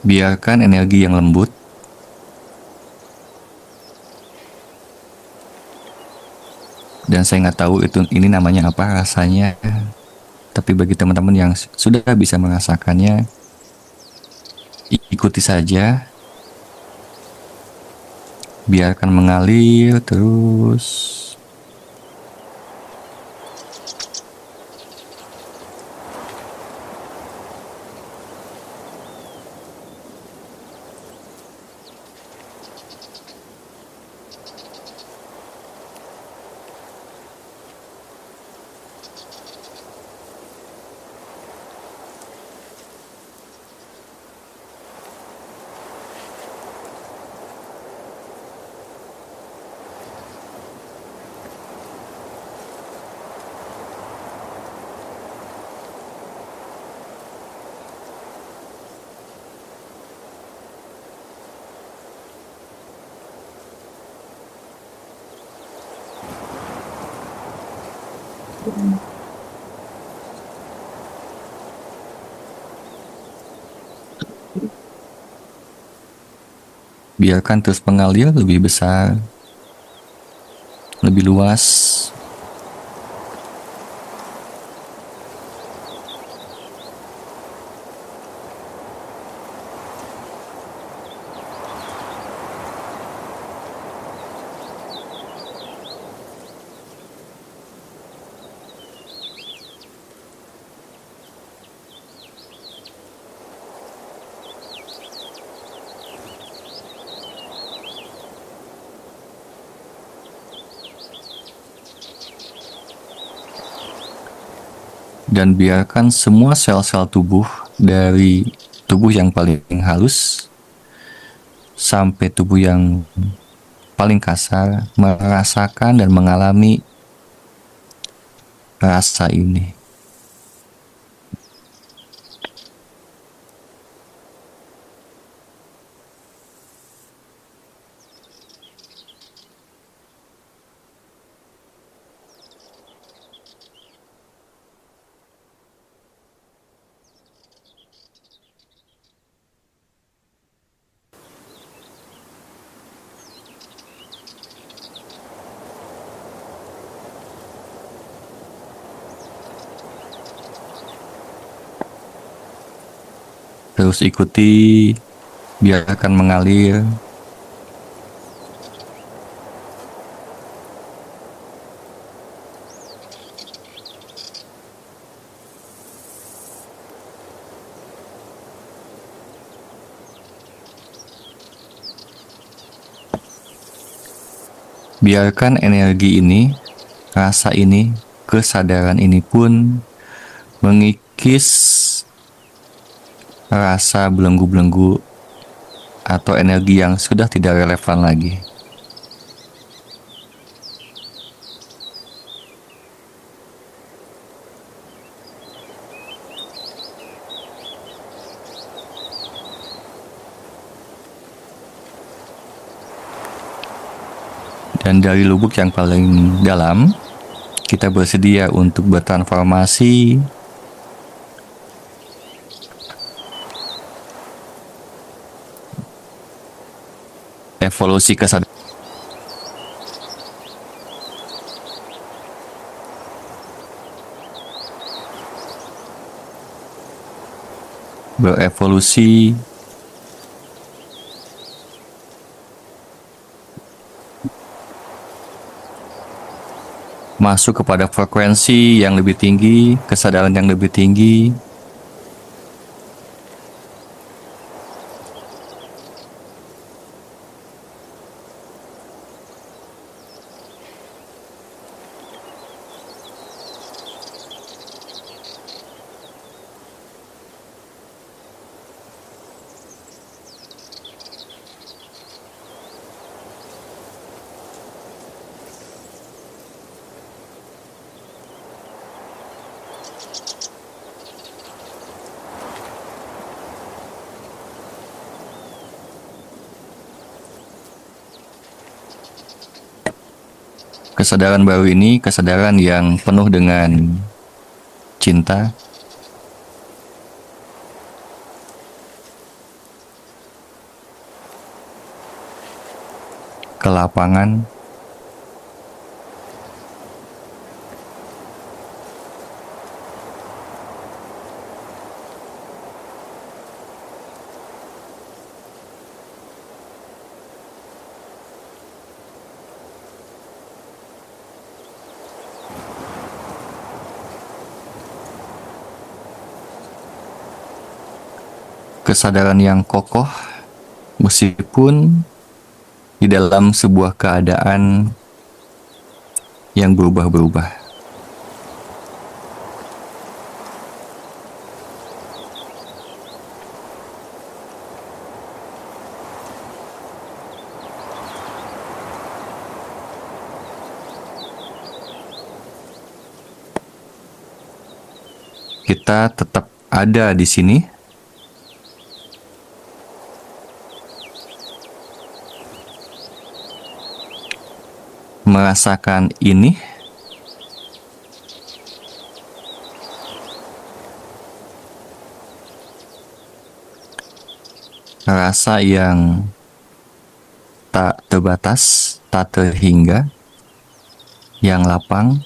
Biarkan energi yang lembut dan saya nggak tahu ini namanya apa rasanya, tapi bagi teman-teman yang sudah bisa merasakannya, ikuti saja, biarkan mengalir terus. Biarkan terus mengalir lebih besar, lebih luas. Dan biarkan semua sel-sel tubuh dari tubuh yang paling halus sampai tubuh yang paling kasar merasakan dan mengalami rasa ini. Terus ikuti, biarkan mengalir. Biarkan energi ini, rasa ini, kesadaran ini pun mengikis rasa belenggu-belenggu atau energi yang sudah tidak relevan lagi. Dan dari lubuk yang paling dalam, kita bersedia untuk bertransformasi evolusi kesadaran. Berevolusi masuk kepada frekuensi yang lebih tinggi, kesadaran yang lebih tinggi. Kesadaran baru ini kesadaran yang penuh dengan cinta, kelapangan, kesadaran yang kokoh meskipun di dalam sebuah keadaan yang berubah-berubah. Kita tetap ada di sini, merasakan ini, rasa yang tak terbatas, tak terhingga, yang lapang.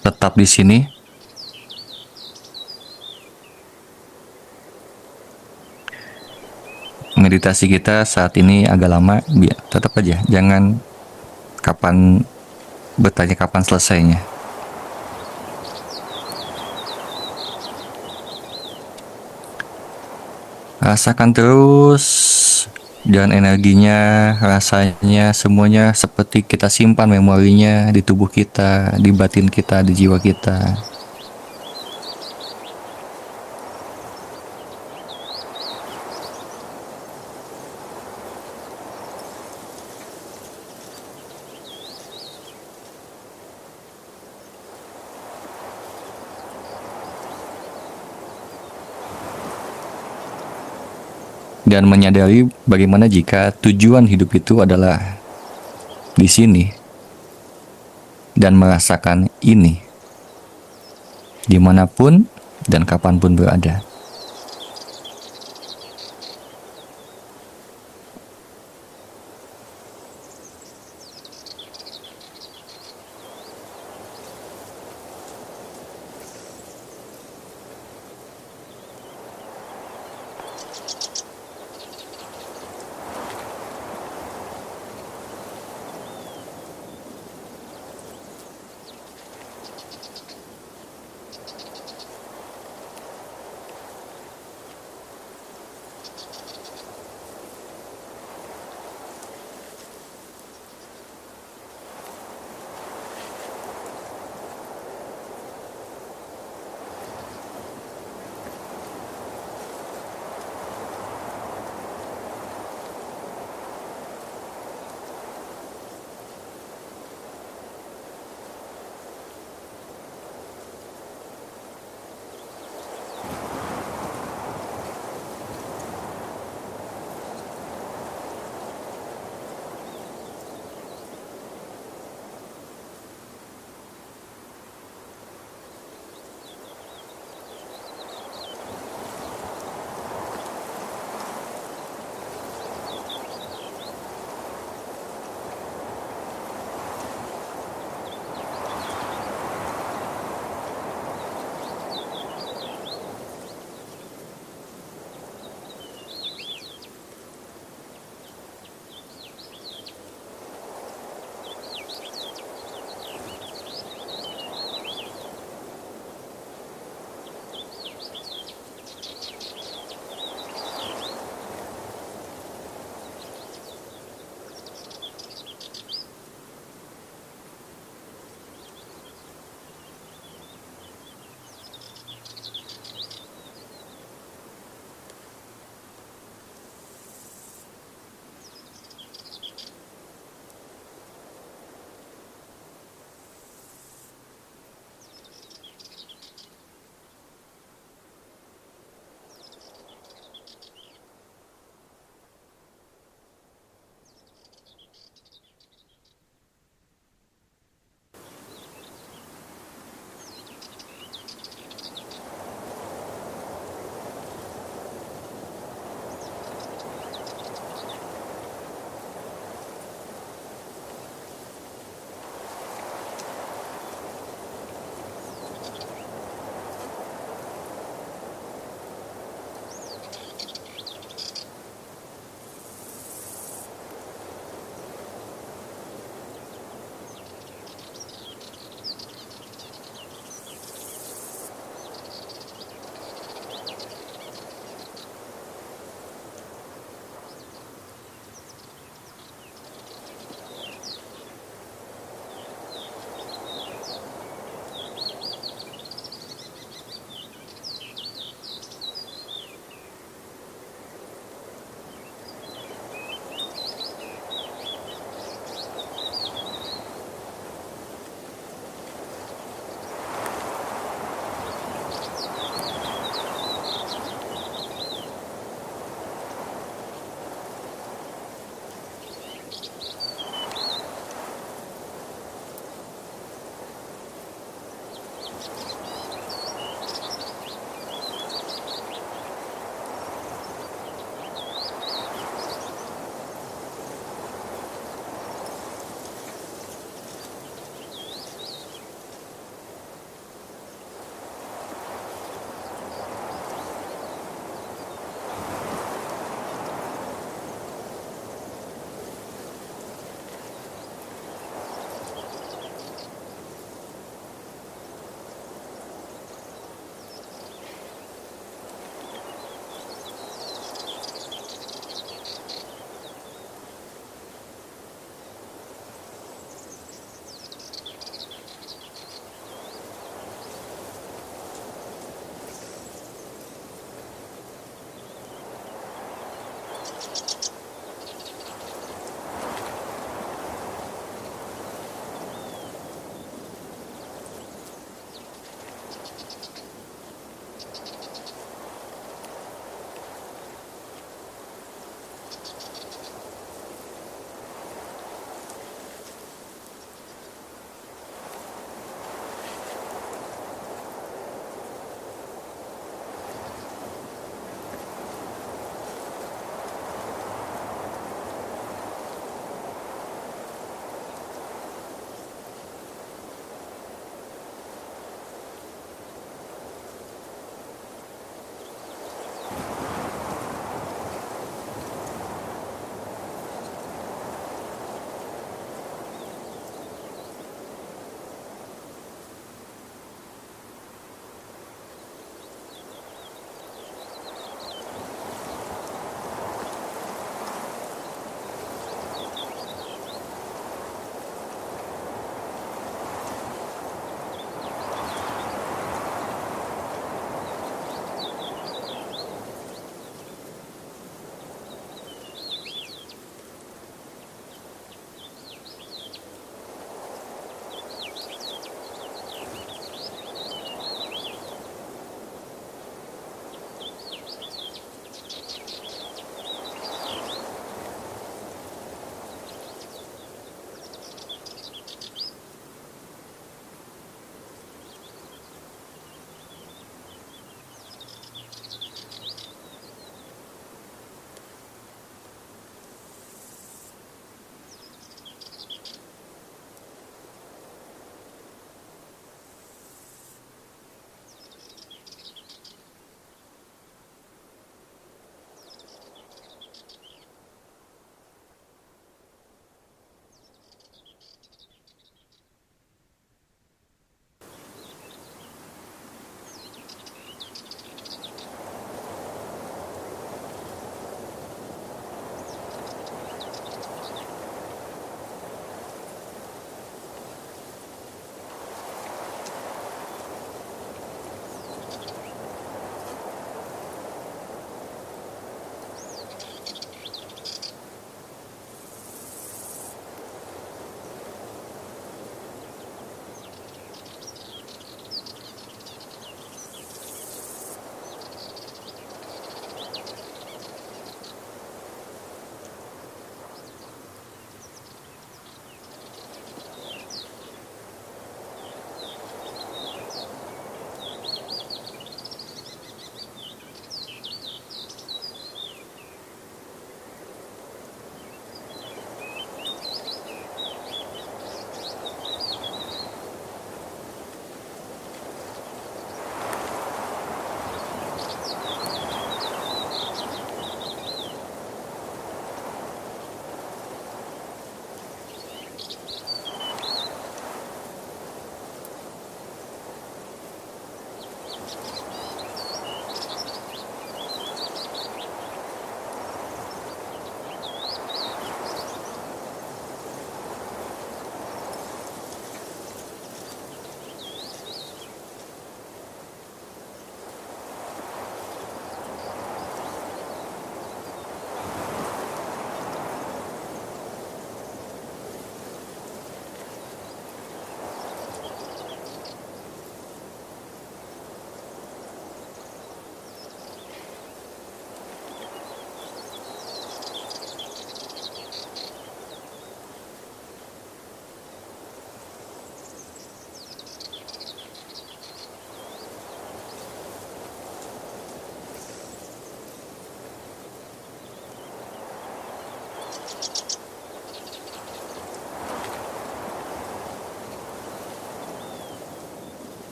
tetap di sini. Meditasi kita saat ini agak lama, tetap aja jangan bertanya kapan selesainya. Rasakan terus, dan energinya, rasanya, semuanya seperti kita simpan memorinya di tubuh kita, di batin kita, di jiwa kita. Dan menyadari bagaimana jika tujuan hidup itu adalah di sini dan merasakan ini dimanapun dan kapanpun berada.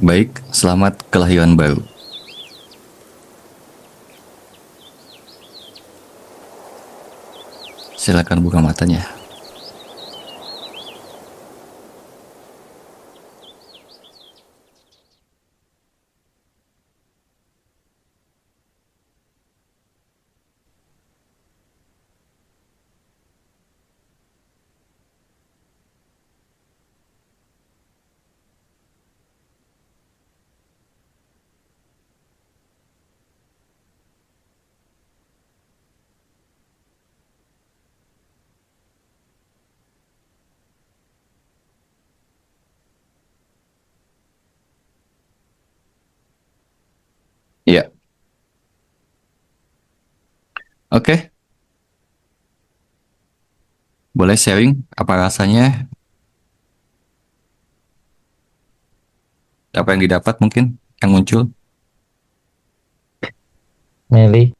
Baik, selamat kelahiran baru. Silakan buka matanya. Iya. Oke. Boleh sharing apa rasanya? Apa yang didapat mungkin yang muncul? Meli.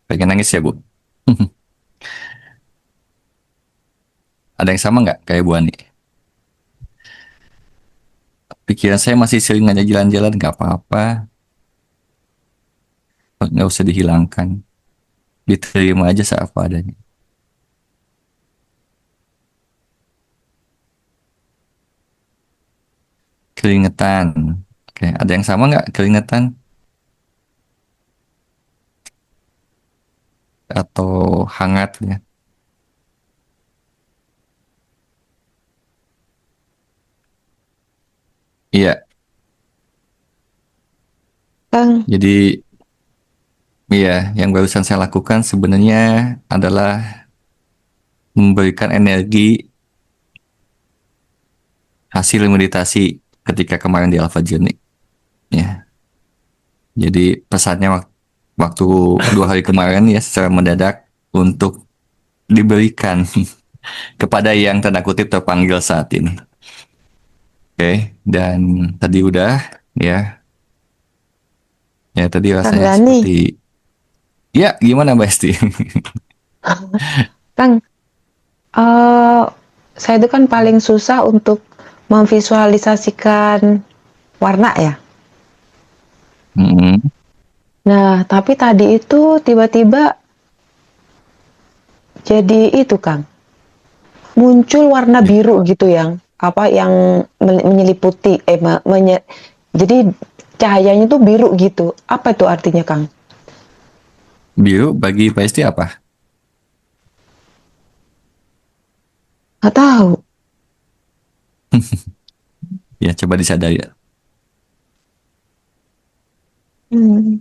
Pengen nangis ya, Bu? Ada yang sama nggak kayak Bu Ani? Pikiran saya masih sering ngajak jalan-jalan, nggak apa-apa. Nggak usah dihilangkan. Diterima aja seapa adanya. Keringetan. Oke, ada yang sama nggak keringetan? Atau hangat ya? Iya, Kang, jadi iya, yang barusan saya lakukan sebenarnya adalah memberikan energi hasil meditasi ketika kemarin di Alpha Journey. Ya, jadi pesannya waktu 2 hari kemarin ya secara mendadak untuk diberikan kepada yang tanda kutip terpanggil saat ini. Oke, dan tadi udah ya, ya tadi Kang rasanya Gani, seperti ya gimana Mbak Esti? Kang, saya itu kan paling susah untuk memvisualisasikan warna ya. Mm-mm. Nah, tapi tadi itu tiba-tiba jadi itu, Kang. Muncul warna biru gitu yang menyeliputi jadi cahayanya tuh biru gitu. Apa itu artinya, Kang? Biru bagi Pak Esti apa? Nggak tahu. Ya, coba disadari ya. Hmm.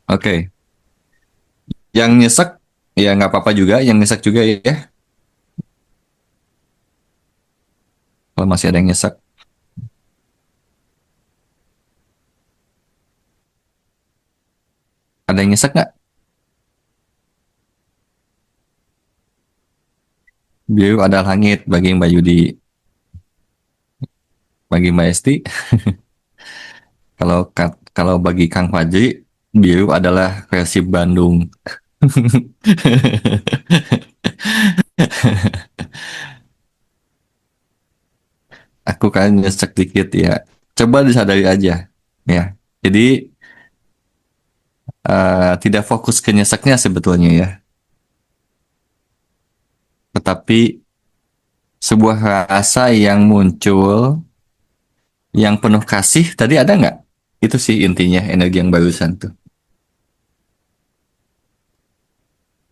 Oke. Yang nyesek, ya nggak apa-apa juga. Yang nyesek juga ya. Kalau masih ada yang nyesek. Ada yang nyesek nggak? Biru ada langit bagi Mbak Yudi. Bagi Mbak Esti. Kalau bagi Kang Fajri, biru adalah versi Bandung. Aku kan nyesek dikit ya. Coba disadari aja. Ya. Jadi tidak fokus ke nyeseknya sebetulnya ya. Tetapi sebuah rasa yang muncul, yang penuh kasih, tadi ada nggak? Itu sih intinya energi yang barusan tuh.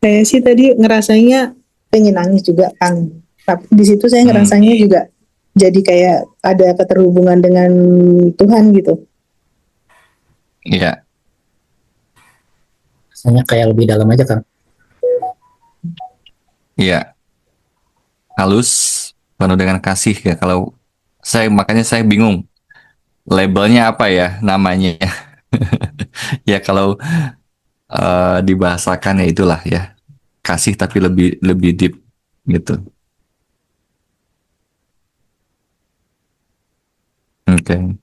Saya sih tadi ngerasanya pengen nangis juga, Kang. Tapi di situ saya ngerasanya juga jadi kayak ada keterhubungan dengan Tuhan gitu. Iya. Rasanya kayak lebih dalam aja, Kang. Iya. Halus, penuh dengan kasih ya. Kalau makanya saya bingung labelnya apa ya namanya. Ya kalau dibahasakan ya itulah ya kasih tapi lebih lebih deep gitu. Oke.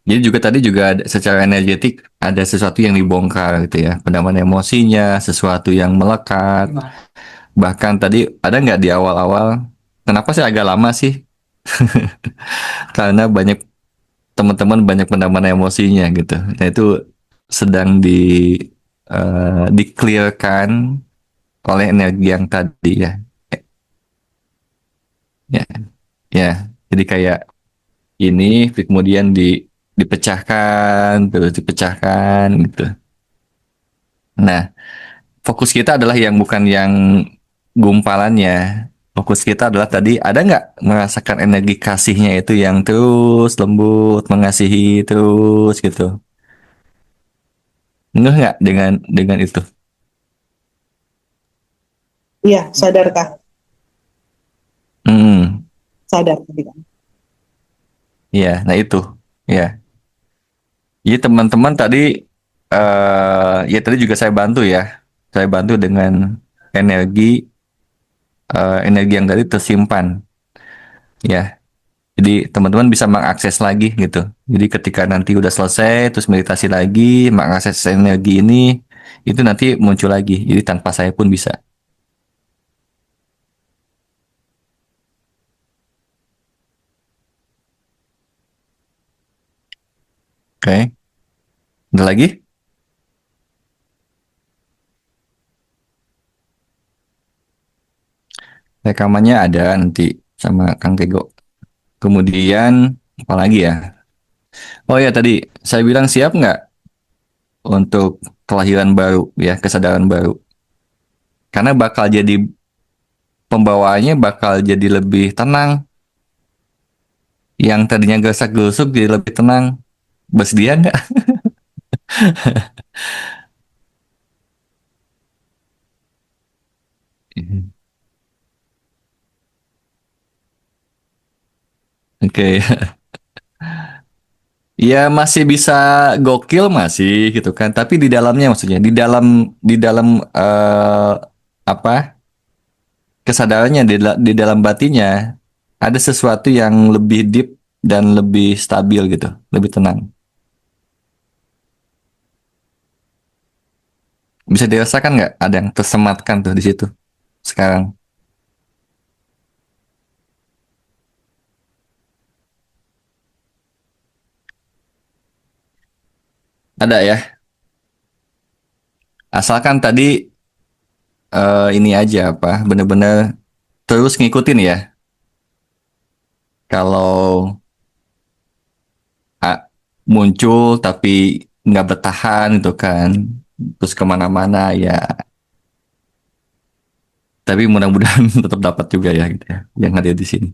Jadi juga tadi juga secara energetik ada sesuatu yang dibongkar gitu ya. Pendaman emosinya, sesuatu yang melekat. Bahkan tadi ada nggak di awal-awal? Kenapa sih agak lama sih? Karena banyak teman-teman banyak pendaman emosinya gitu. Nah itu sedang di-clearkan oleh energi yang tadi ya. Ya, ya. Jadi kayak ini kemudian dipecahkan, terus dipecahkan gitu. Nah, fokus kita adalah yang bukan yang gumpalannya. Fokus kita adalah tadi ada nggak merasakan energi kasihnya itu yang terus lembut, mengasihi terus gitu. Nggak dengan itu. Iya, sadar, Kak. Hmm, Sadar tadi, Kak. ya, nah itu, ya. Jadi teman-teman tadi, ya tadi juga saya bantu ya. Saya bantu dengan energi, energi yang tadi tersimpan, ya. Jadi teman-teman bisa mengakses lagi gitu. Jadi ketika nanti udah selesai, terus meditasi lagi, mengakses energi ini, itu nanti muncul lagi. Jadi tanpa saya pun bisa. Oke, ada lagi? Rekamannya ada nanti sama Kang Tego. Kemudian apa lagi ya? Oh ya tadi saya bilang siap nggak untuk kelahiran baru ya, kesadaran baru. Karena bakal jadi pembawaannya bakal jadi lebih tenang. Yang tadinya gesak-gerusuk jadi lebih tenang. Bersedia nggak? Oke. Ya masih bisa gokil masih gitu kan. Tapi di dalamnya maksudnya di dalam apa kesadarannya di dalam batinnya ada sesuatu yang lebih deep dan lebih stabil gitu, lebih tenang. Bisa dirasakan nggak ada yang tersematkan tuh di situ sekarang? Ada ya. Asalkan tadi ini aja apa bener-bener terus ngikutin ya. kalau muncul tapi nggak bertahan itu kan, terus kemana-mana ya. Tapi mudah-mudahan tetap dapat juga ya, gitu ya, yang hadir di sini.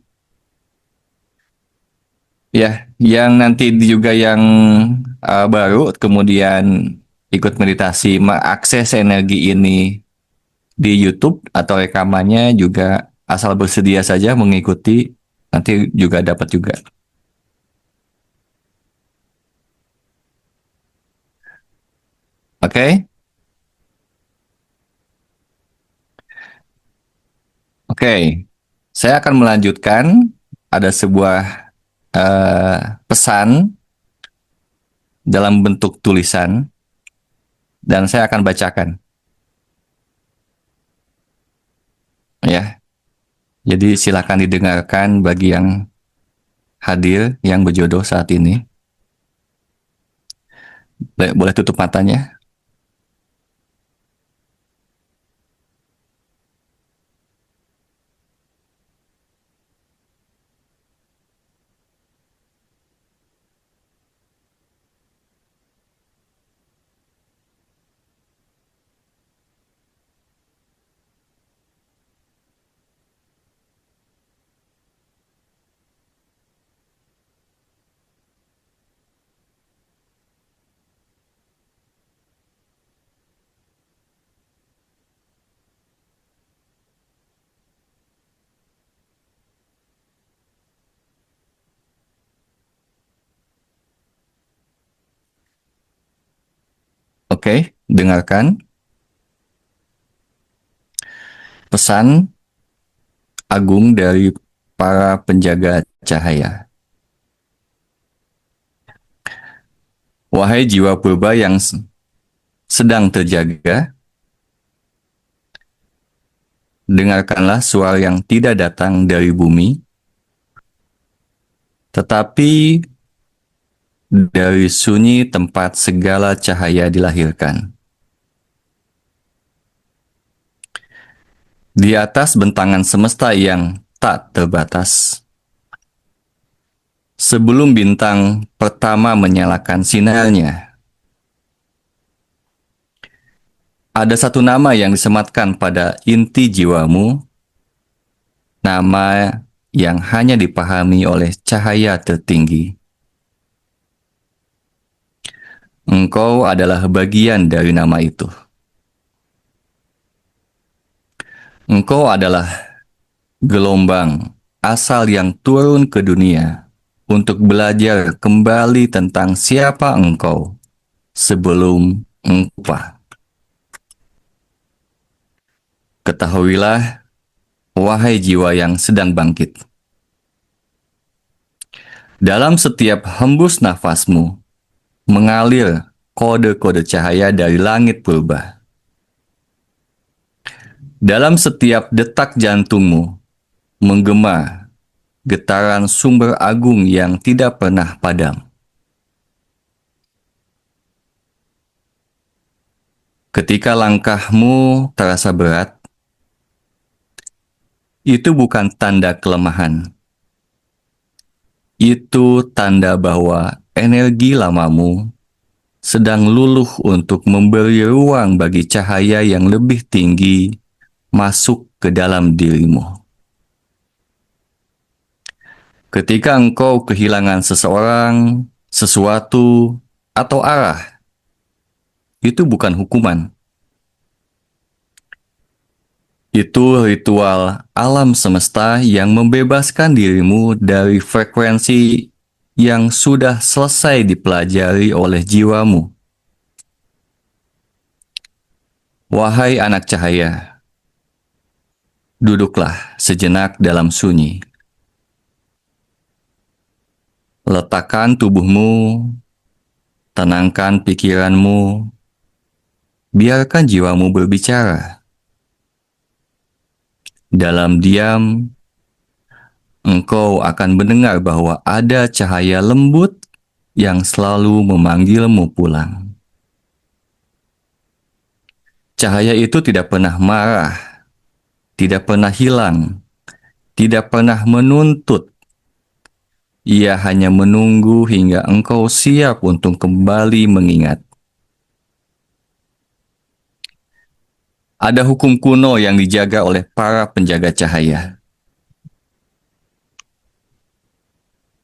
Ya, yang nanti juga yang baru kemudian ikut meditasi mengakses energi ini di YouTube atau rekamannya juga asal bersedia saja mengikuti, nanti juga dapat juga. Oke? Oke, saya akan melanjutkan. Ada sebuah pesan dalam bentuk tulisan dan saya akan bacakan. Ya, jadi silakan didengarkan bagi yang hadir, yang berjodoh saat ini. Boleh tutup matanya. Oke, dengarkan. Pesan agung dari para penjaga cahaya. Wahai jiwa purba yang sedang terjaga, dengarkanlah suara yang tidak datang dari bumi, tetapi dari sunyi tempat segala cahaya dilahirkan. Di atas bentangan semesta yang tak terbatas. Sebelum bintang pertama menyalakan sinarnya, ada satu nama yang disematkan pada inti jiwamu, nama yang hanya dipahami oleh cahaya tertinggi. Engkau adalah bagian dari nama itu. Engkau adalah gelombang asal yang turun ke dunia untuk belajar kembali tentang siapa engkau sebelum engkau. Ketahuilah, wahai jiwa yang sedang bangkit. Dalam setiap hembus nafasmu, mengalir kode-kode cahaya dari langit purba. Dalam setiap detak jantungmu, menggema getaran sumber agung yang tidak pernah padam. Ketika langkahmu terasa berat, itu bukan tanda kelemahan. Itu tanda bahwa energi lamamu sedang luluh untuk memberi ruang bagi cahaya yang lebih tinggi masuk ke dalam dirimu. Ketika engkau kehilangan seseorang, sesuatu, atau arah, itu bukan hukuman. Itu ritual alam semesta yang membebaskan dirimu dari frekuensi yang sudah selesai dipelajari oleh jiwamu. Wahai anak cahaya, duduklah sejenak dalam sunyi. Letakkan tubuhmu, tenangkan pikiranmu, biarkan jiwamu berbicara. Dalam diam, engkau akan mendengar bahwa ada cahaya lembut yang selalu memanggilmu pulang. Cahaya itu tidak pernah marah, tidak pernah hilang, tidak pernah menuntut, Ia hanya menunggu hingga engkau siap untuk kembali mengingat. Ada hukum kuno yang dijaga oleh para penjaga cahaya.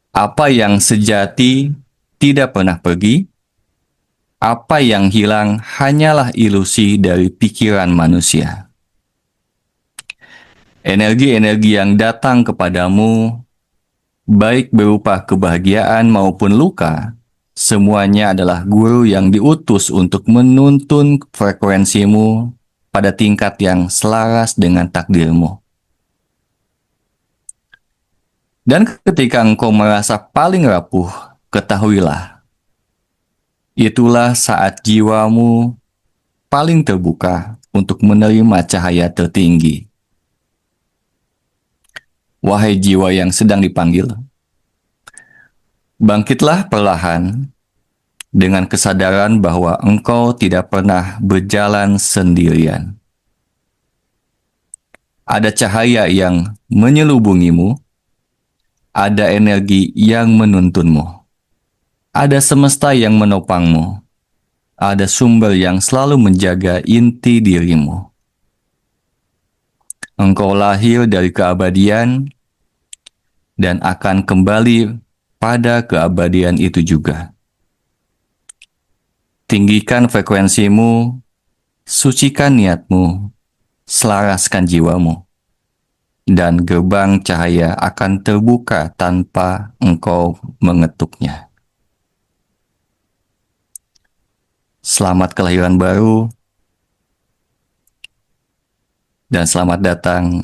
Apa yang sejati tidak pernah pergi, apa yang hilang hanyalah ilusi dari pikiran manusia. Energi-energi yang datang kepadamu, baik berupa kebahagiaan maupun luka, semuanya adalah guru yang diutus untuk menuntun frekuensimu pada tingkat yang selaras dengan takdirmu. Dan ketika engkau merasa paling rapuh, ketahuilah, itulah saat jiwamu paling terbuka untuk menerima cahaya tertinggi. Wahai jiwa yang sedang dipanggil, bangkitlah perlahan dengan kesadaran bahwa engkau tidak pernah berjalan sendirian. Ada cahaya yang menyelubungimu, ada energi yang menuntunmu, ada semesta yang menopangmu, ada sumber yang selalu menjaga inti dirimu. Engkau lahir dari keabadian dan akan kembali pada keabadian itu juga. Tinggikan frekuensimu, sucikan niatmu, selaraskan jiwamu, dan gerbang cahaya akan terbuka tanpa engkau mengetuknya. Selamat kelahiran baru, dan selamat datang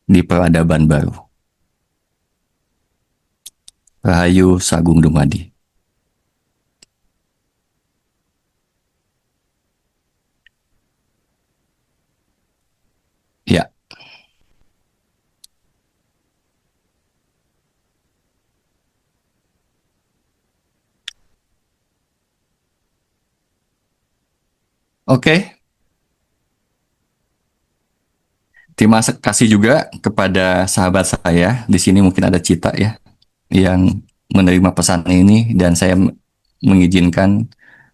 di peradaban baru. Rahayu Sagung Dumadi. Ya. Oke. Terima kasih juga kepada sahabat saya. Di sini mungkin ada Cita ya, yang menerima pesan ini dan saya mengizinkan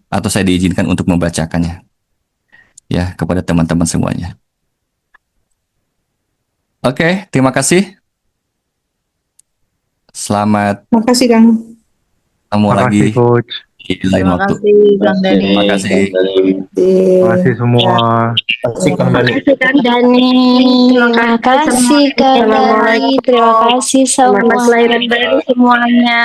atau saya diizinkan untuk membacakannya ya kepada teman-teman semuanya. Oke, terima kasih. Selamat Terima kasih, Kang. ketemu lagi Coach. di lain waktu. Kang Dani. Terima kasih. Terima kasih semua. Terima kasih Kang Dani. Kang Dani. Terima kasih Kang Dani. Terima kasih semua. Selamat kelahiran baru semuanya.